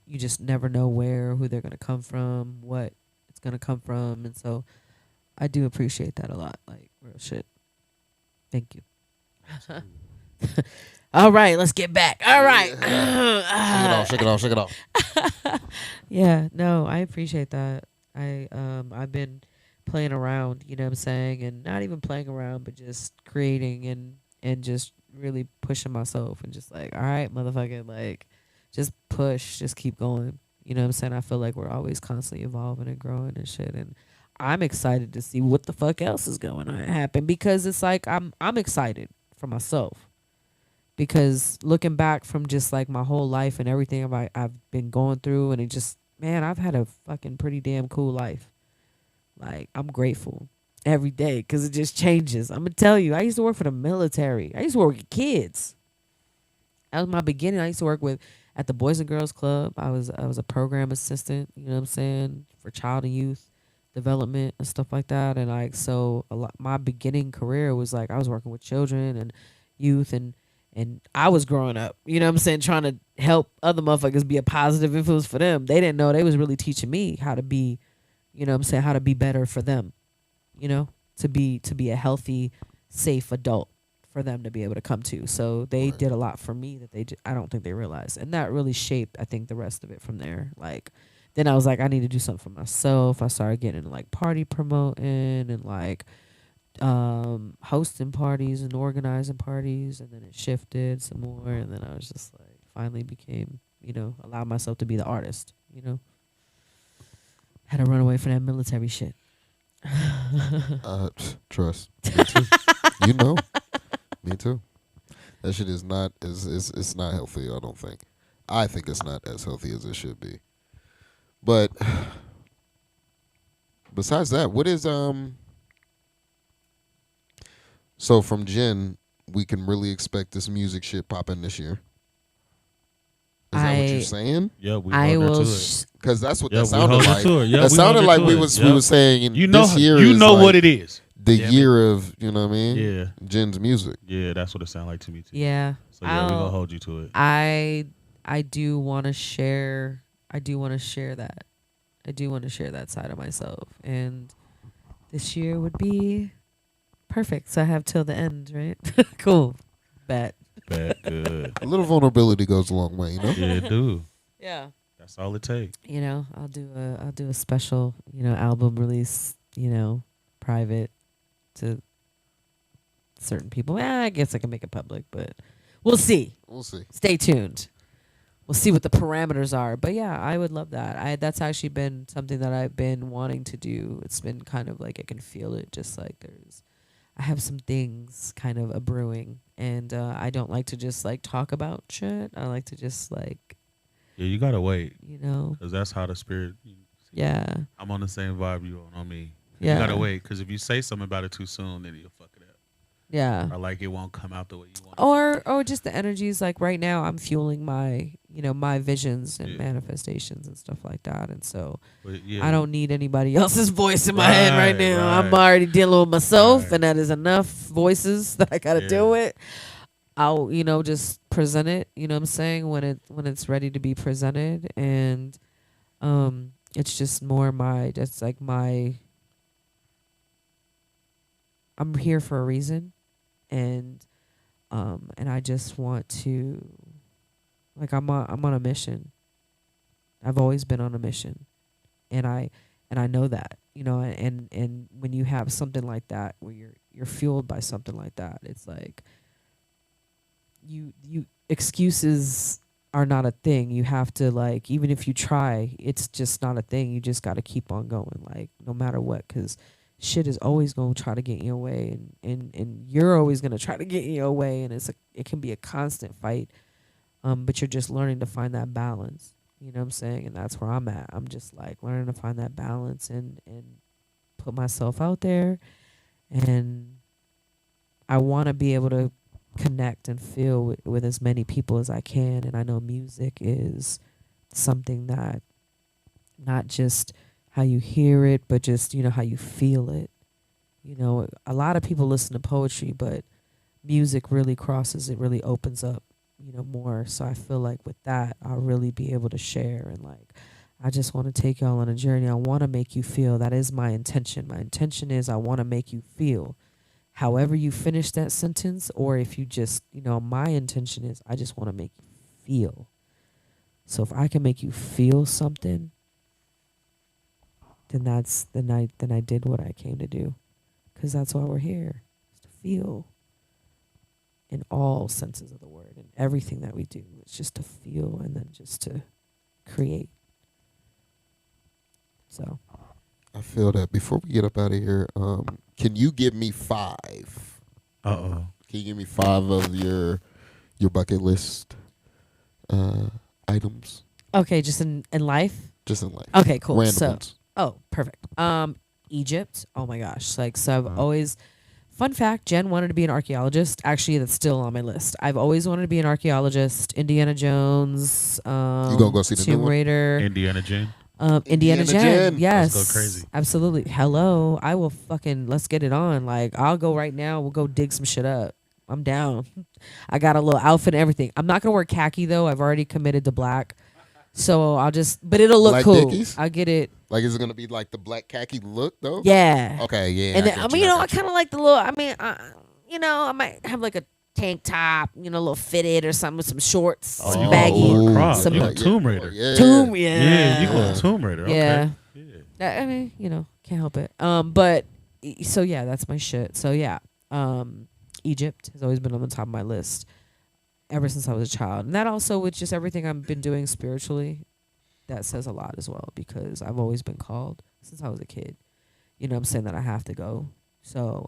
you just never know where, who they're gonna come from, what it's gonna come from, and so I do appreciate that a lot. Like real shit. Thank you. All right, let's get back. All right. Shake it off, shake it off, shake it off. Yeah, no, I appreciate that. I've been playing around, you know what I'm saying, and not even playing around, but just creating and just really pushing myself and just like, all right, motherfucker, like just push, just keep going. You know what I'm saying? I feel like we're always constantly evolving and growing and shit, and I'm excited to see what the fuck else is going to happen because it's like I'm excited for myself because looking back from just like my whole life and everything I've been going through and it just man, I've had a fucking pretty damn cool life. Like I'm grateful every day because it just changes. I'm gonna tell you, I used to work for the military. I used to work with kids. That was my beginning. I used to work with at the Boys and Girls Club. I was a program assistant. You know what I'm saying, for child and youth development and stuff like that. And like so, a lot my beginning career was like I was working with children and youth and I was growing up. You know what I'm saying, trying to help other motherfuckers be a positive influence for them. They didn't know they was really teaching me how to be. You know what I'm saying, how to be better for them. You know, to be a healthy, safe adult for them to be able to come to. So they did a lot for me that I don't think they realized, and that really shaped I think the rest of it from there. Like then I was like I need to do something for myself. I started getting into like party promoting and like hosting parties and organizing parties, and then it shifted some more, and then I was just like finally became allowed myself to be the artist. Had to run away from that military shit. Trust. Me too. You know. Me too. That shit is not it's not healthy, I don't think. I think it's not as healthy as it should be. But besides that, what is so from Jenn, we can really expect this music shit popping this year. Is that what you're saying? Yeah, we I hold her will. to it. Because that's what Yeah, that we sounded hold her like. to it. Yeah, that we sounded hold her like to we it. was Yep. saying You know, this year you is know like what it is. the Damn it. year of, you know what I mean? Yeah, Jenn's music. yeah, that's what it sounded like to me too. Yeah. So yeah, we gonna hold you to it. I do want to share. I do want to share that. I do want to share that side of myself, and this year would be perfect. So I have till the end, right? Cool. Bet. Bad, good. A little vulnerability goes a long way, you know? Yeah, it do. Yeah. That's all it takes. I'll do a special, album release, private to certain people. I guess I can make it public, but we'll see. We'll see. Stay tuned. We'll see what the parameters are. But yeah, I would love that. That's actually been something that I've been wanting to do. It's been kind of like I can feel it, just like I have some things kind of a brewing, and I don't like to just like talk about shit. I like to just like, Yeah, you gotta wait, you cause that's how the spirit. yeah, I'm on the same vibe you on me. yeah, You gotta wait, cause if you say something about it too soon, then you'll fuck it up. yeah. Or like it won't come out the way you want. Or just the energies. Like right now, I'm fueling my my visions and Yeah. manifestations and stuff like that, and so But yeah, I don't need anybody else's voice in my head right Right, now. right. I'm already dealing with myself, Right. and that is enough voices that I gotta Yeah. deal with. I'll just present it. You know what I'm saying, when it's ready to be presented, and it's just more that's like my. I'm here for a reason, and I just want to, like, I'm on a mission. I've always been on a mission, and I know that, and when you have something like that where you're fueled by something like that, it's like you excuses are not a thing. You have to, like, even if you try, it's just not a thing. You just got to keep on going, like, no matter what, because shit is always going to try to get in your way, and you're always going to try to get in your way, and it can be a constant fight, but you're just learning to find that balance. You know what I'm saying? And that's where I'm at. I'm just like learning to find that balance and put myself out there, and I want to be able to connect and feel with as many people as I can. And I know music is something that not just how you hear it, but just, how you feel it. A lot of people listen to poetry, but music really crosses it, really opens up, more. So I feel like with that, I'll really be able to share. And like, I just want to take y'all on a journey. I want to make you feel. That is my intention. My intention is I want to make you feel. However you finish that sentence, or if you just, my intention is I just want to make you feel. So if I can make you feel something, then I did what I came to do, because that's why we're here, is to feel in all senses of the word, and everything that we do. It's just to feel and then just to create. So I feel that. Before we get up out of here, can you give me 5? Can you give me 5 of your bucket list items? okay, just in life. Just in life. Okay, cool. Random So ones. perfect. Egypt. Oh my gosh. Like, so I've always, fun fact, Jen wanted to be an archaeologist. Actually, that's still on my list. I've always wanted to be an archaeologist. Indiana Jones. You gonna go see the new Tomb one? Raider. Indiana Jen. Indiana Jen. Yes. Let's go crazy. Absolutely. Hello. I will let's get it on. Like, I'll go right now. We'll go dig some shit up. I'm down. I got a little outfit and everything. I'm not gonna wear khaki though. I've already committed to black. So but it'll look Black cool. Dickies? I'll get it. Like, is it gonna be like the black khaki look though? Yeah. Okay. Yeah. And then, got I got kind of like the little, I might have like a tank top, a little fitted or something with some shorts, Oh, some you baggy. going full crop. some You Yeah, going Tomb Raider. Yeah. Tomb, Yeah, you yeah. going Tomb Raider. Okay. Yeah. Yeah. I mean, can't help it. But, so yeah, that's my shit. So yeah, Egypt has always been on the top of my list ever since I was a child. And that also with just everything I've been doing spiritually, that says a lot as well, because I've always been called since I was a kid. I'm saying that I have to go. So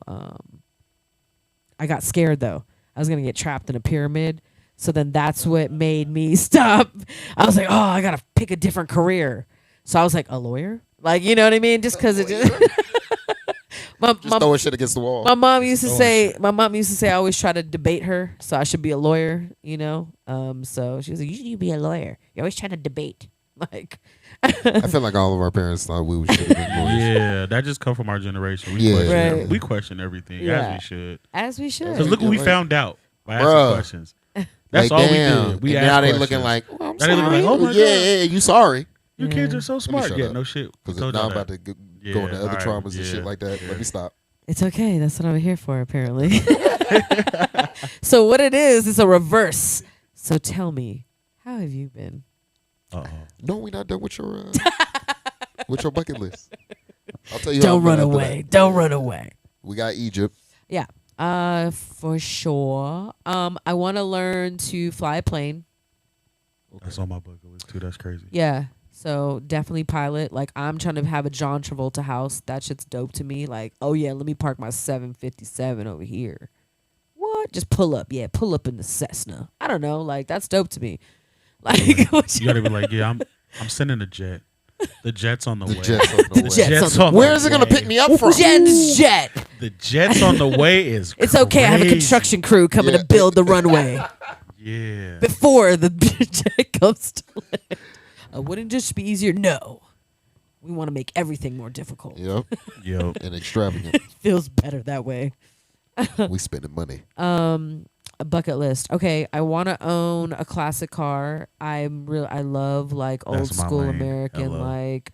I got scared though. I was going to get trapped in a pyramid. So then that's what made me stop. I was like, oh, I got to pick a different career. So I was like, a lawyer? Like, you know what I mean? Just because it just... Just throwing shit against the wall. My mom used to say I always try to debate her, so I should be a lawyer, So she was like, you should be a lawyer. You're always trying to debate. Like, I feel like all of our parents thought we should have been lawyers. Yeah, that just come from our generation. We Yeah. question, Right. we question everything Yeah. as we should. as we should. Because look what we found out by asking Bruh. questions. That's Like, all damn. we did. We and asked now they questions. looking like, oh, I'm Now they sorry. looking like, oh my yeah, God. yeah, you sorry. You kids are so smart. shut Yeah, up. no shit. Because Told now y'all I'm about that. to go Yeah, into other all right, traumas and shit yeah, like that. yeah. Let me stop. It's okay. That's what I'm here for, apparently. So what it is a reverse. So tell me, how have you been? Uh-oh. No, we not done with your bucket list. I'll tell you. how Don't I'm run after away. that. Don't run away. We got Egypt. Yeah. For sure. I want to learn to fly a plane. That's on my bucket list too. That's crazy. Yeah. So definitely pilot. Like, I'm trying to have a John Travolta house. That shit's dope to me. Like, oh yeah, let me park my 757 over here. What? Just pull up. Yeah, pull up in the Cessna. I don't know. Like, that's dope to me. Like, what You gotta be like, yeah, I'm sending a jet. The jet's on the way. Jet's on the way. jet's on the Where is it gonna pick me up from? Jet. The jet's on the way is It's okay. I have a crazy. construction crew coming Yeah. to build the runway Yeah. before the jet comes to land. Wouldn't it just be easier? No. We want to make everything more difficult. Yep. Yo. And extravagant. Feels better that way. We spending money. A bucket list. Okay, I want to own a classic car. I love like old That's my school lane. American Hello. like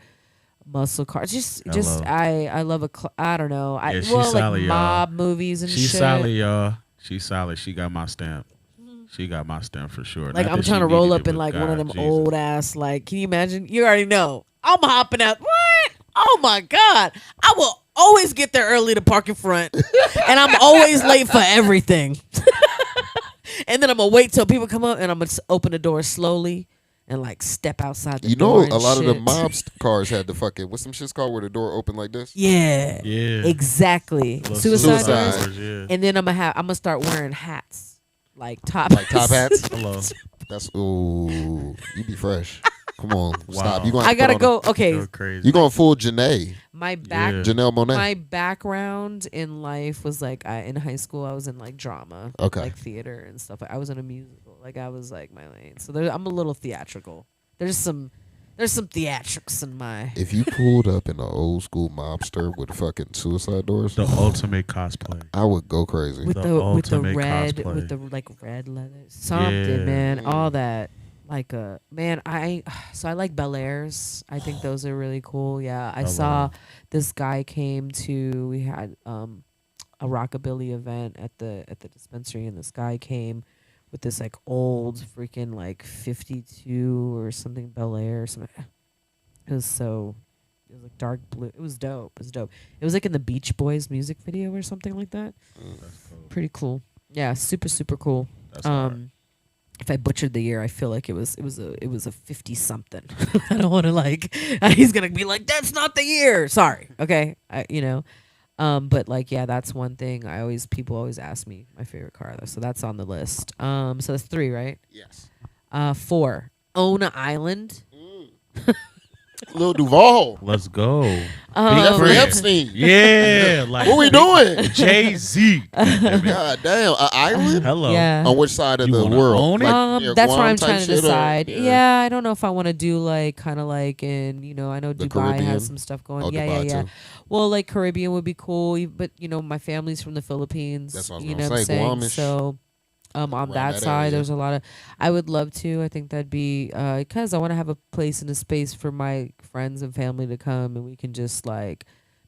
muscle cars. Just Hello. I love I don't know. Yeah, she's like solid, y'all. mob movies and She's shit. solid, y'all. She's solid. She got my stamp. She got my stamp for sure. Like, Not I'm that she trying to roll needed up it, in but like one of God, them Jesus. old ass, like, can you imagine? You already know. I'm hopping out. What? Oh my God. I will always get there early to park in front. And I'm always late for everything. And then I'm gonna wait till people come up and I'm gonna open the door slowly and like step outside the You door. know, and a lot of the shit. mobs cars had the fucking what's some shit's called where the door open like this. Yeah. Yeah. Exactly. Little Suicide Suicide. doors. Yeah. And then I'm gonna start wearing hats. Like top Like top hats. Hello. That's ooh, you be fresh. Come on, Wow. stop. You gonna I gotta go. Okay. You're crazy. You going full Janae, My back Yeah. Janelle Monáe. my background in life was like in high school I was in like drama, Okay. like theater and stuff. I was in a musical. Like, I was like my lane. So I'm a little theatrical. There's some There's some theatrics in my. If you pulled up in an old school mobster with fucking suicide doors, The ultimate cosplay. I would go crazy. With The the ultimate red cosplay. with the like red leather something Yeah. man all that like man I like Bel Airs. I think those are really cool. Yeah, I Bel saw Air. this guy came to, we had a rockabilly event at the dispensary, and this guy came with this like old freaking like 52 or something Bel Air or something. It was like dark blue. It was dope. It was like in the Beach Boys music video or something like that. That's cool. Pretty cool. Yeah, super super cool. That's hard. If I butchered the year, I feel like it was a 50 something. I don't want to like he's gonna be like, that's not the year. Sorry. Okay. But like yeah, that's one thing people always ask me my favorite car though. So that's on the list. So that's 3, right? Yes. 4. Own an island. Lil Duval. Let's go. Jeffrey friend. Epstein. Yeah, like What we doing? Jay-Z. God damn. An island? Hello. Yeah. On which side of You the wanna world? own it? Near That's what Guam I'm type trying to shit, or- decide. Yeah, I don't know if I want to do like kind of like in, I know The Dubai Caribbean? has some stuff going. Oh, yeah, Dubai yeah. too. Well, like Caribbean would be cool, but my family's from the Philippines. That's what I was you gonna know what I'm say, saying? Guamish. So, on Around that that side, area. there's a lot of. I would love to. I think that'd be because I want to have a place and a space for my friends and family to come, and we can just like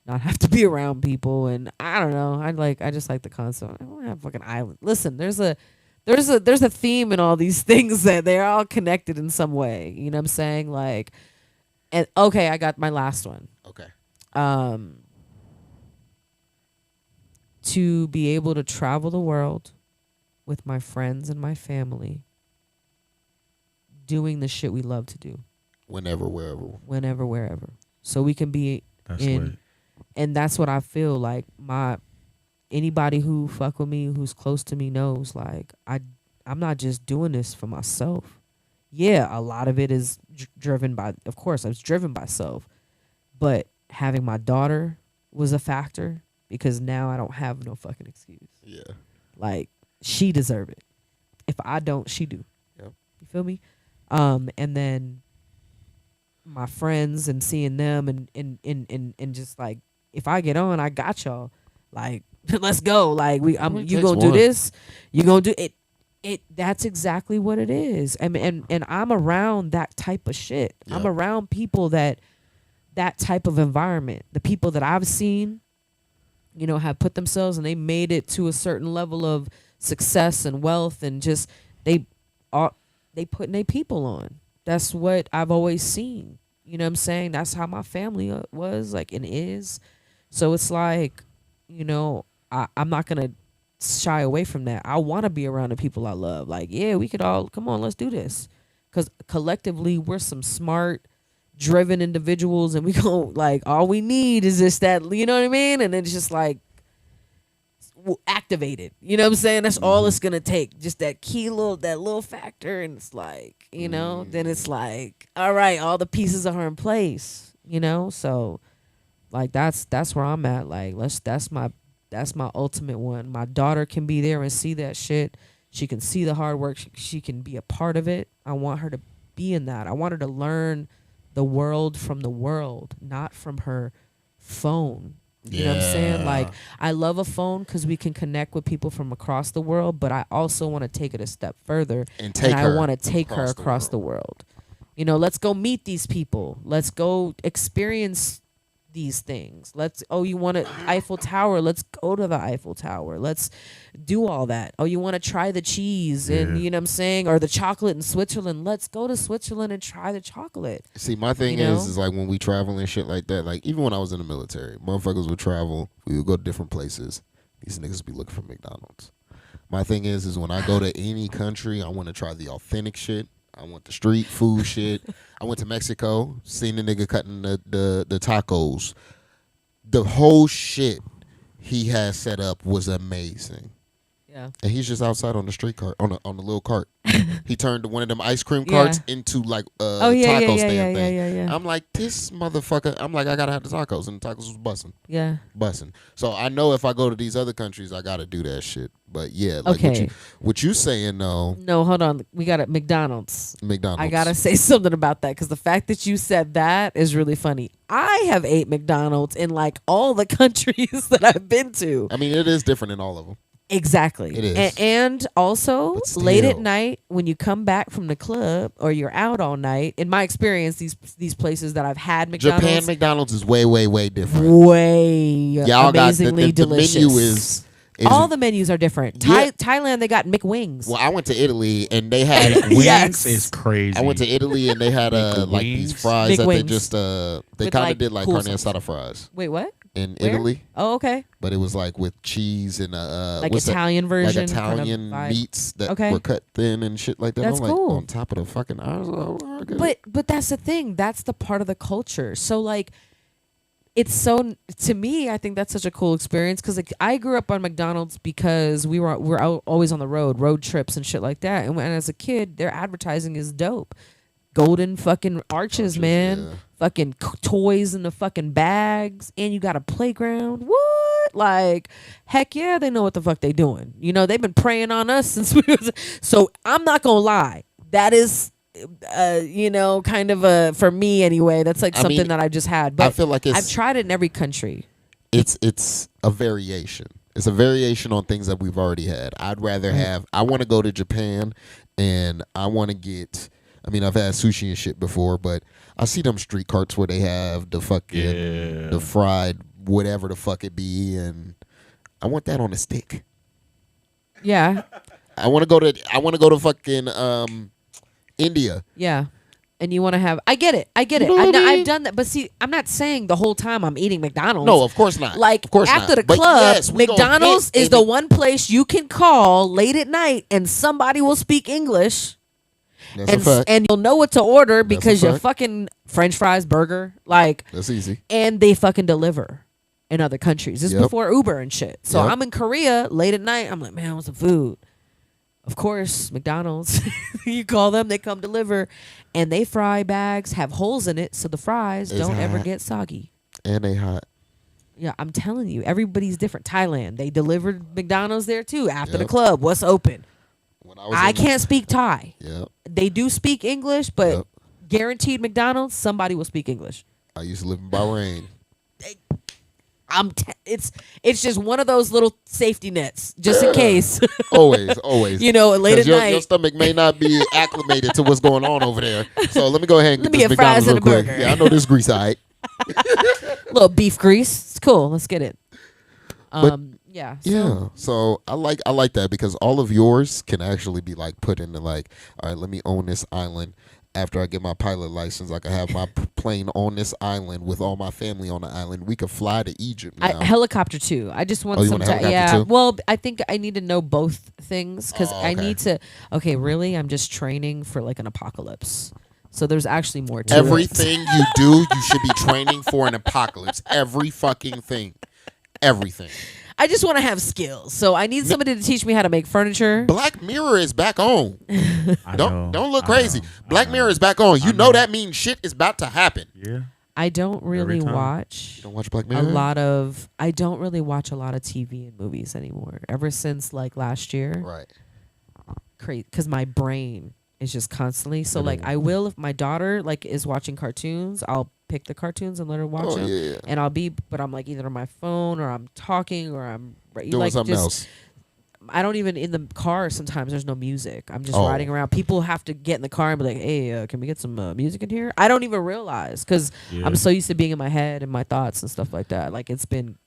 not have to be around people. And I don't know. I just like the concept. I want to have a fucking island. Listen, there's a theme in all these things that they're all connected in some way. You know what I'm saying? Like, and okay, I got my last one. Okay. To be able to travel the world with my friends and my family, doing the shit we love to do, Whenever, wherever. whenever, wherever, so we can be That's in. lit. And that's what I feel like. Anybody who fuck with me, who's close to me, knows like I'm not just doing this for myself. Yeah, a lot of it is driven by, of course, I was driven by self, but having my daughter was a factor because now I don't have no fucking excuse. Yeah. Like, she deserve it. If I don't, she do. Yep. You feel me? And then my friends and seeing them and just like, if I get on, I got y'all. Like, let's go. Like, you takes gonna do one. this? You gonna do it? That's exactly what it is. And I'm around that type of shit. Yep. I'm around people that type of environment. The people that I've seen, have put themselves and they made it to a certain level of success and wealth, and just they putting their people on. That's what I've always seen. You know what I'm saying? That's how my family was like and is. So it's like, I'm not gonna shy away from that. I want to be around the people I love. Like, yeah, we could all come on, let's do this, because collectively we're some smart, driven individuals, and we go like all we need is just that, you know what I mean? And it's just like activated. You know what I'm saying? That's all it's gonna take. Just that little factor, and it's like, then it's like, all right, all the pieces are in place. So like that's where I'm at. Like that's my ultimate one. My daughter can be there and see that shit. She can see the hard work. She can be a part of it. I want her to be in that. I want her to learn the world from the world, not from her phone. You know what I'm saying? Like, I love a phone because we can connect with people from across the world, but I also want to take it a step further, And take I her want to take her across the across the world. Let's go meet these people. Let's go experience these things. You want an Eiffel Tower? Let's go to the Eiffel Tower. Let's do all that. Oh, you want to try the cheese and Yeah. you know what I'm saying, or the chocolate in Switzerland? Let's go to Switzerland and try the chocolate. See, my thing You know? is like when we travel and shit like that, like even when I was in the military, motherfuckers would travel, we would go to different places. These niggas be looking for McDonald's. My thing is when I go to any country, I want to try the authentic shit. I want the street food shit. I went to Mexico, seen the nigga cutting the tacos. The whole shit he had set up was amazing. Yeah. and he's just outside on the street cart on the little cart. He turned one of them ice cream Yeah. carts into like a Oh yeah, taco yeah, stand yeah, thing. yeah. I'm like, this motherfucker. I'm like, I gotta have the tacos, and the tacos was busting. Yeah. So I know if I go to these other countries, I gotta do that shit. But yeah, like Okay. what you saying though, No, hold on. We got it. McDonald's. McDonald's. I gotta say something about that because the fact that you said that is really funny. I have ate McDonald's in like all the countries that I've been to. I mean, it is different in all of them. Exactly. It is. And also, But late at still. night when you come back from the club or you're out all night, in my experience, these places that I've had McDonald's, Japan McDonald's is way, way, way different. way Y'all got amazingly the delicious. menu is all the menus are different. Yeah. Thailand, they got McWings. Well, I went to Italy and they had Wings Yes. is crazy. I went to Italy and they had like these McWings? fries that they McWings. just they With, kind of like, did like cool carne sauce. asada fries Wait, what? in Where? Italy, Oh, okay. but it was like with cheese and Like what's that? Italian version. like Italian kind of vibe. meats that Okay. were cut thin and shit like that. That's I'm like cool. on top of the fucking. I was like, oh, okay. But that's the thing. That's the part of the culture. So like, it's so to me. I think that's such a cool experience because like I grew up on McDonald's because we're out, always on the road trips and shit like that. And when as a kid, their advertising is dope. Golden fucking arches, man. yeah. Fucking toys in the fucking bags, and you got a playground. What? Like, heck yeah, they know what the fuck they doing. You know, they've been preying on us since we was. So I'm not gonna lie. That is, you know, kind of a for me anyway. That's like I something mean, that I just had. But I feel like I've tried it in every country. it's a variation. It's a variation on things that we've already had. I'd rather have. I want to go to Japan, and I want to get. I mean, I've had sushi and shit before, but I see them street carts where they have the fucking the fried whatever the fuck it be, and I want that on a stick. Yeah, I want to go to fucking India. yeah. And you want to have? I get it. You know what I mean? I've done that, but see, I'm not saying the whole time I'm eating McDonald's. No, of course not. Like of course after not. the But club, yes, we gonna McDonald's hit is the any- one place you can call late at night and somebody will speak English That's a and fact. and you'll know what to order That's a because your fact. fucking French fries, burger, like, That's easy. and they fucking deliver in other countries. This is Yep. before Uber and shit. So Yep. I'm in Korea late at night. I'm like, man, I want some food. Of course, McDonald's. You call them, they come deliver, and they fry bags have holes in it, so the fries It's don't ever hot. get soggy. And they hot. Yeah, I'm telling you, everybody's different. Thailand, they delivered McDonald's there too after the Yep. club. What's open? When was I in- can't speak Thai. Yep. They do speak English, but Yep. guaranteed McDonald's, somebody will speak English. I used to live in Bahrain. It's just one of those little safety nets, just in case. Always. You know, late 'Cause at your, night. your stomach may not be acclimated to what's going on over there. So let me go ahead and Let get me this get fries McDonald's real and a quick. burger. Yeah, I know this grease, all right. Little beef grease. It's cool. Let's get it. Yeah. So, Yeah. So I like that because all of yours can actually be like put into like, all right, let me own this island. After I get my pilot license, I can have my plane on this island with all my family on the island. We could fly to Egypt now. helicopter too. I just want Oh, you some want a time. helicopter Yeah. too? Well, I think I need to know both things because Oh, I okay. need to. Okay, really, I'm just training for like an apocalypse. So there's actually more to it. Everything you do, you should be training for an apocalypse. Every fucking thing. Everything. I just want to have skills. So I need somebody to teach me how to make furniture. Black Mirror is back on. I know, Don't look I crazy. know, I Black know. Mirror is back on. You I know know. that means shit is about to happen. Yeah. I don't really time. watch You don't watch Black a Mirror? lot of. I don't really watch a lot of TV and movies anymore. Ever since like last year, Right. crazy because my brain is just constantly. So like Mhm. I will if my daughter like is watching cartoons, I'll pick the cartoons and let her watch Oh, them. yeah. And I'll be, but I'm like either on my phone or I'm talking or I'm Doing like something just, else. I don't even in the car. Sometimes there's no music. I'm just Oh. riding around. People have to get in the car and be like, "Hey, can we get some music in here?" I don't even realize because Yeah. I'm so used to being in my head and my thoughts and stuff like that. Like it's been.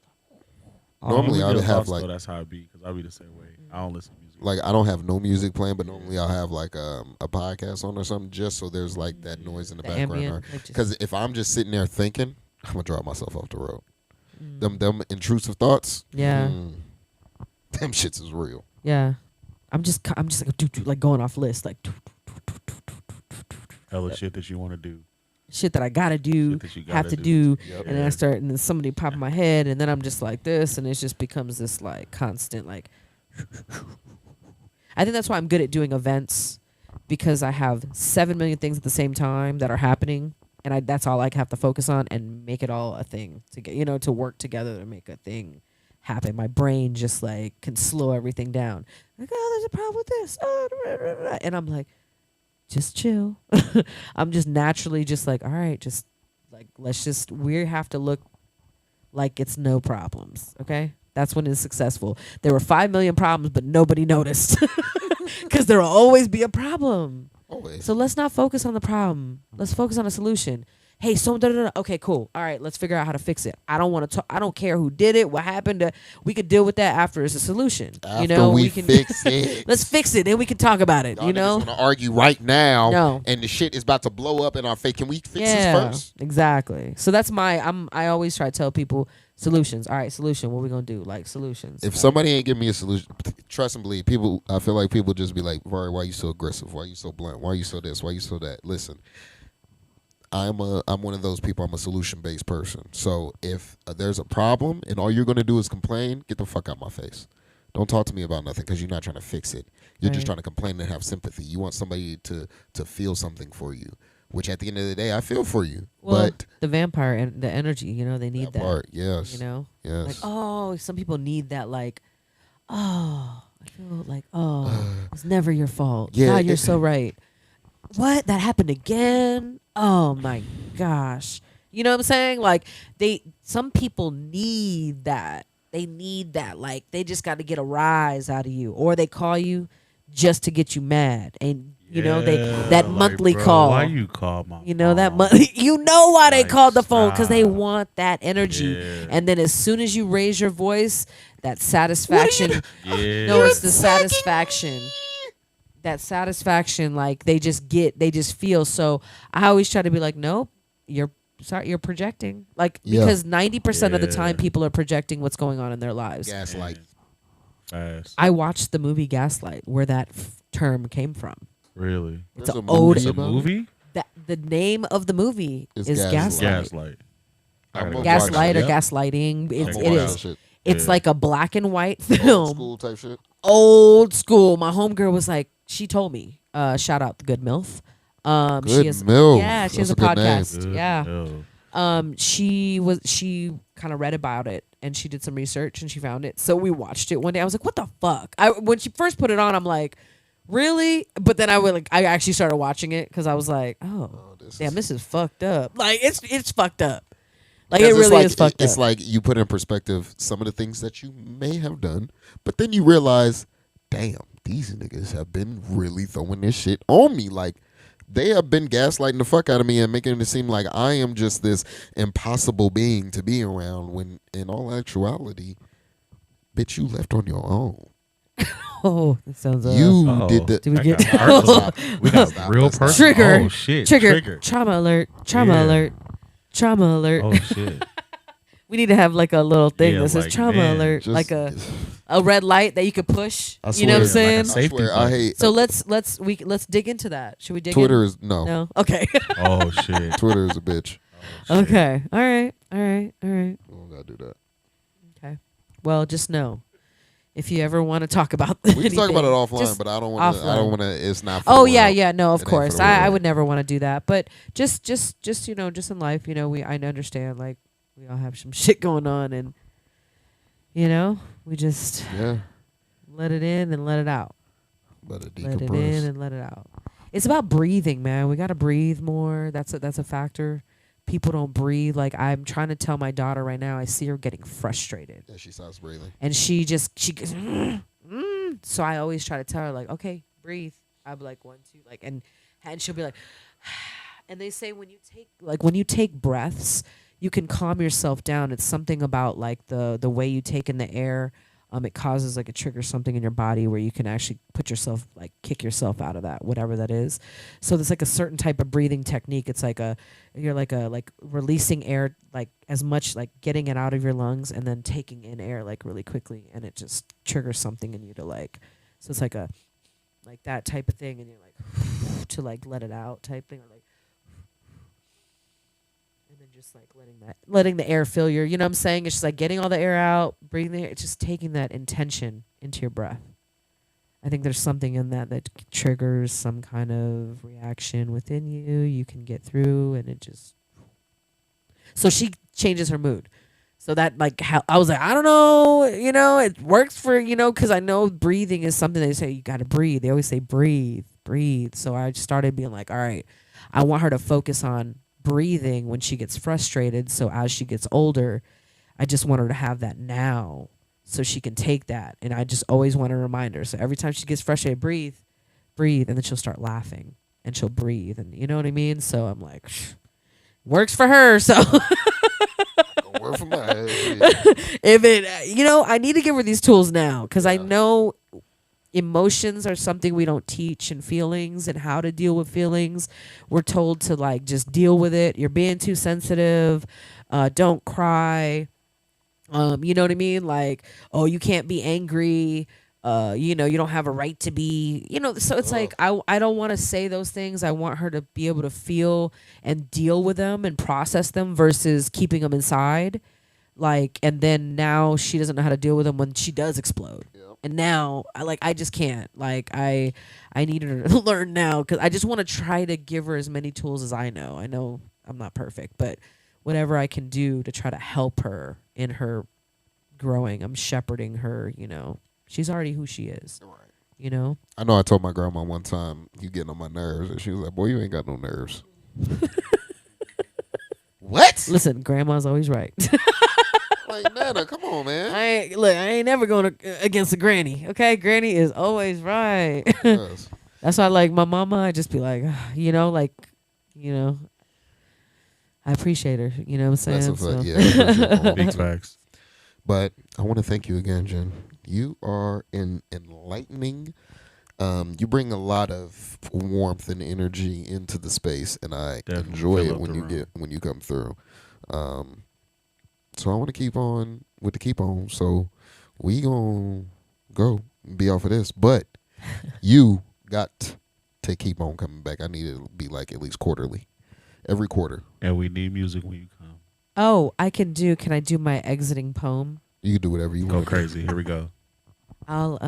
Normally I would Real have thoughts, like though, that's how it be because I'll be the same way. I don't listen to music. like I don't have no music playing, but normally I'll have like a podcast on or something just so there's like that noise in the, The background. ambient, like just- Because if I'm just sitting there thinking, I'm gonna drive myself off the road. Mm. Them intrusive thoughts. Yeah. Them shits is real. Yeah, I'm just like like going off list like Hella shit that you want to do. shit that I gotta do, Shit that you have gotta to do. do, Yep. and then I start and then somebody pop in my head and then I'm just like this and it just becomes this like constant like I think that's why I'm good at doing events, because I have 7 million things at the same time that are happening, and that's all I have to focus on and make it all a thing to get, to work together to make a thing happen. My brain just like can slow everything down. Like, oh, there's a problem with this. Oh, and I'm like, just chill. I'm just naturally just like, all right, just like, we have to look like it's no problems. Okay. That's when it's successful. There were 5 million problems, but nobody noticed because there will always be a problem. Always. So let's not focus on the problem. Let's focus on a solution. Hey, okay, cool. All right, let's figure out how to fix it. I don't want to talk. I don't care who did it, what happened. We could deal with that after it's a solution. After we can fix it. Let's fix it, then we can talk about it. Y'all niggas want to argue right now, No. and the shit is about to blow up in our face. Can we fix this Yeah, first? exactly. So that's I always try to tell people solutions. All right, solution. What we gonna do? Like solutions. If somebody ain't give me a solution, trust and believe. People, I feel like people just be like, "Vari, why you so aggressive? Why you so blunt? Why you so this? Why you so that?" Listen, I'm one of those people. I'm a solution based person. So if there's a problem and all you're gonna do is complain, get the fuck out my face. Don't talk to me about nothing because you're not trying to fix it. You're just Right. trying to complain and have sympathy. You want somebody to feel something for you, which at the end of the day, I feel for you. Well, but the vampire and the energy, they need that. part, yes, Like, yes. oh, some people need that. Like, oh, I feel like, oh, it's never your fault. Yeah, God, you're so right. What? That happened again? Oh my gosh. You know what I'm saying? Like, some people need that. They need that. Like, they just got to get a rise out of you, or they call you just to get you mad, and that monthly bro, call. Why you call my That mom? monthly. Why they Like, called the phone, because they stop. want that energy. Yeah. And then as soon as you raise your voice, that satisfaction. Yeah. No, it's the satisfaction. That satisfaction, like they just feel. So I always try to be like, nope, you're projecting. Like, Yeah. because 90% of the Yeah. time people are projecting what's going on in their lives. Gaslight. Fast. I watched the movie Gaslight, where that term came from. Really? It's There's an a old. movie It's a about it? movie? That the name of the movie It's is Gaslight. Gaslight. I I'm gotta go gonna watch watch Gaslight that. or Yeah. gaslighting. I'm It gonna watch is. that shit. It's Yeah. like a black and white Old film. school type shit. Old school. My homegirl was like, she told me, shout out the Good MILF. Good she has, MILF. Yeah, she has That's a a good name. podcast. Good Yeah. hell. She kind of read about it, and she did some research, and she found it. So we watched it one day. I was like, what the fuck? When she first put it on, I'm like, really? But then I actually started watching it because I was like, this is fucked up. Like, it's fucked up. Like, it Because it's really like, is fucked It's up. like you put in perspective some of the things that you may have done, but then you realize, damn, these niggas have been really throwing this shit on me. Like, they have been gaslighting the fuck out of me and making it seem like I am just this impossible being to be around, when in all actuality, bitch, you left on your own. Oh, that sounds You Uh-oh. did the. Did we I get got Stop. We got Stop. real Let's not. person. Trigger. Oh shit. trigger? Trauma alert! Trauma Yeah. alert! Trauma alert! Oh shit. We need to have like a little thing Yeah, that says like, trauma man, alert, Just- like a red light that you could push. I You know what I'm swear, saying? like a I safety swear, I button. hate. So let's dig into that. Should we dig Twitter in? is no. No. Okay. Oh shit. Twitter is a bitch. Oh, shit. Okay. All right. We don't gotta do that. Okay. Well, just know, if you ever want to talk about We can talk about it anything, offline, just but I don't want to. I offline. don't want to. It's not. For Oh the yeah, world. yeah. No, of It ain't for course. the I world. would never want to do that. But just just in life, I understand. Like, we all have some shit going on, and we just Yeah, let it in and let it out. but it Let it in decompress. and let it out. It's about breathing, man. We got to breathe more. That's a factor. People don't breathe. Like, I'm trying to tell my daughter right now, I see her getting frustrated. Yeah, she stops breathing. And she goes, so I always try to tell her, like, okay, breathe. I'll be like, 1, 2, like, and she'll be like, and they say when you take breaths, you can calm yourself down. It's something about like the way you take in the air. It causes like it triggers something in your body where you can actually put yourself, like, kick yourself out of that, whatever that is. So there's like a certain type of breathing technique. It's like you're like releasing air, like as much, like getting it out of your lungs and then taking in air like really quickly, and it just triggers something in you to like. So it's like that type of thing, and you're like to like let it out type thing, or like. And then just like letting the air fill your, you know what I'm saying? It's just like getting all the air out, breathing the air, it's just taking that intention into your breath. I think there's something in that that triggers some kind of reaction within you. You can get through, and it just. So she changes her mood. So that like how I was like, I don't know, it works for because I know breathing is something they say you got to breathe. They always say breathe, breathe. So I just started being like, all right, I want her to focus on breathing when she gets frustrated. So as she gets older, I just want her to have that now, so she can take that. And I just always want to remind her. So every time she gets frustrated, breathe, breathe, and then she'll start laughing and she'll breathe, and you know what I mean. So I'm like, works for her. So. Don't work for my head. If it I need to give her these tools now, because I know emotions are something we don't teach, and feelings and how to deal with feelings. We're told to like just deal with it. You're being too sensitive. Don't cry. You know what I mean? Like, oh, you can't be angry. You don't have a right to be, so it's like I don't want to say those things. I want her to be able to feel and deal with them and process them versus keeping them inside. Like, and then now she doesn't know how to deal with them when she does explode. Yep. And now I just can't. Like, I need her to learn now, because I just want to try to give her as many tools as I know. I know I'm not perfect, but whatever I can do to try to help her in her growing, I'm shepherding her. She's already who she is. Right. I know I told my grandma one time, you getting on my nerves, and she was like, boy, you ain't got no nerves. What? Listen, grandma's always right. Like, Nana, come on, man. I ain't never going against a granny. Okay, granny is always right. Yes. That's why, like, my mama, I just be like, I appreciate her. You know what I'm saying? That's a fact. So. Yeah, I appreciate my mom, Big too. facts. But I want to thank you again, Jen. You are enlightening. You bring a lot of warmth and energy into the space, and I Definitely enjoy fill it up when the you room. when you come through. So I want to keep on with the keep on. So we gonna go be off of this, but you got to keep on coming back. I need it to be like at least quarterly, every quarter. And we need music when you come. Oh, can I do my exiting poem? You can do whatever you Go want. crazy. Here we go. I'll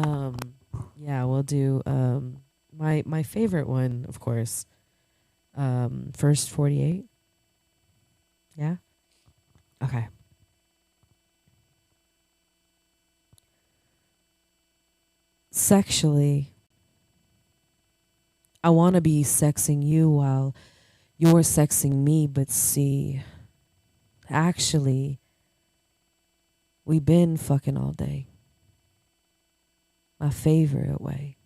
we'll do my favorite one, of course. First 48. Yeah? Okay. Sexually, I want to be sexing you while you're sexing me, but see, actually, we been fucking all day. My favorite way.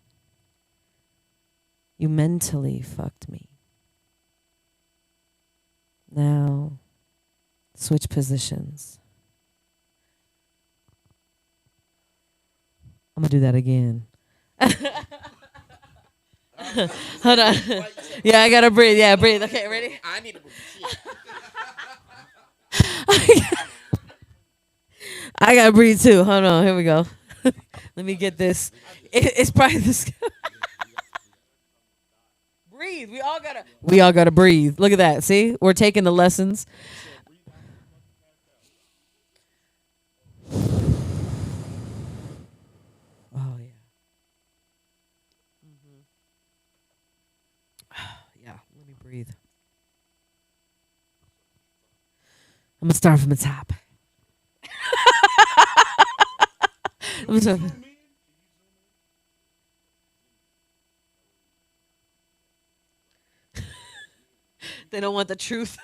You mentally fucked me. Now, switch positions. I'm gonna do that again. Hold on. Yeah, I gotta breathe. Yeah, breathe. Okay, ready? I need to I gotta breathe too. Hold on. Here we go. Let me get this. It's probably this. Breathe. We all gotta breathe. Look at that. See, we're taking the lessons. Oh yeah. Yeah. Let me breathe. I'm gonna start from the top. I'm gonna start. They don't want the truth.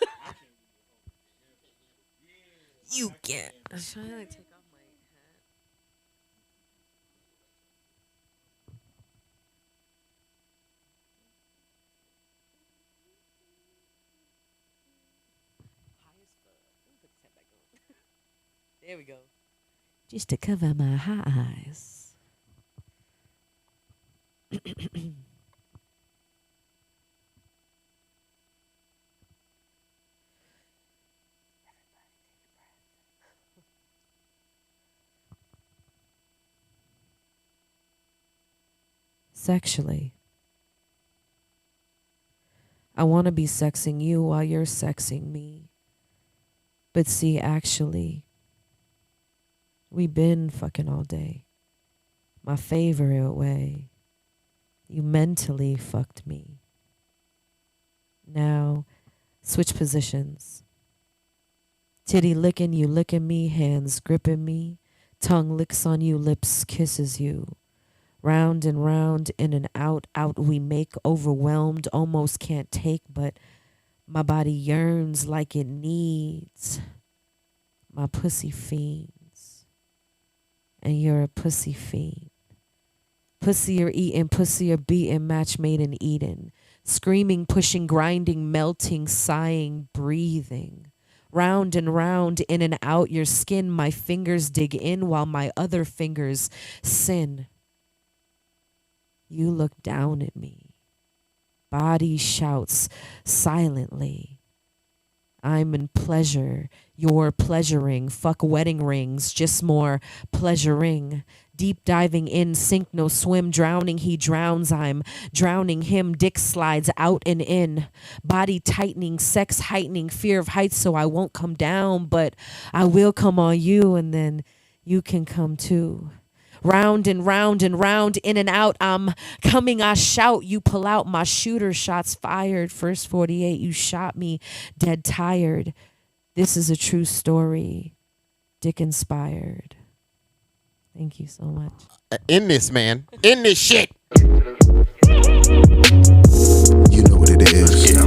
You can't. I'm trying to like, take off my hat. High as fuck. Let me put this hat back on. There we go. Just to cover my eyes. Sexually, I want to be sexing you while you're sexing me. But see, actually, we been fucking all day. My favorite way. You mentally fucked me. Now, switch positions. Titty licking, you licking me, hands gripping me. Tongue licks on you, lips kisses you. Round and round, in and out we make. Overwhelmed, almost can't take, but my body yearns like it needs. My pussy fiends. And you're a pussy fiend. Pussy or eating, pussy or beating, match made in Eden. Screaming, pushing, grinding, melting, sighing, breathing. Round and round, in and out your skin, my fingers dig in while my other fingers sin. You look down at me. Body shouts silently. I'm in pleasure, you're pleasuring. Fuck wedding rings, just more pleasuring. Deep diving in, sink no swim. Drowning, he drowns, I'm drowning him. Dick slides out and in. Body tightening, sex heightening. Fear of heights, so I won't come down, but I will come on you, and then you can come too. Round and round and round, in and out, I'm coming, I shout. You pull out my shooter, shots fired. First 48, you shot me dead tired. This is a true story. Dick inspired. Thank you so much. In this, man. In this shit. You know what it is.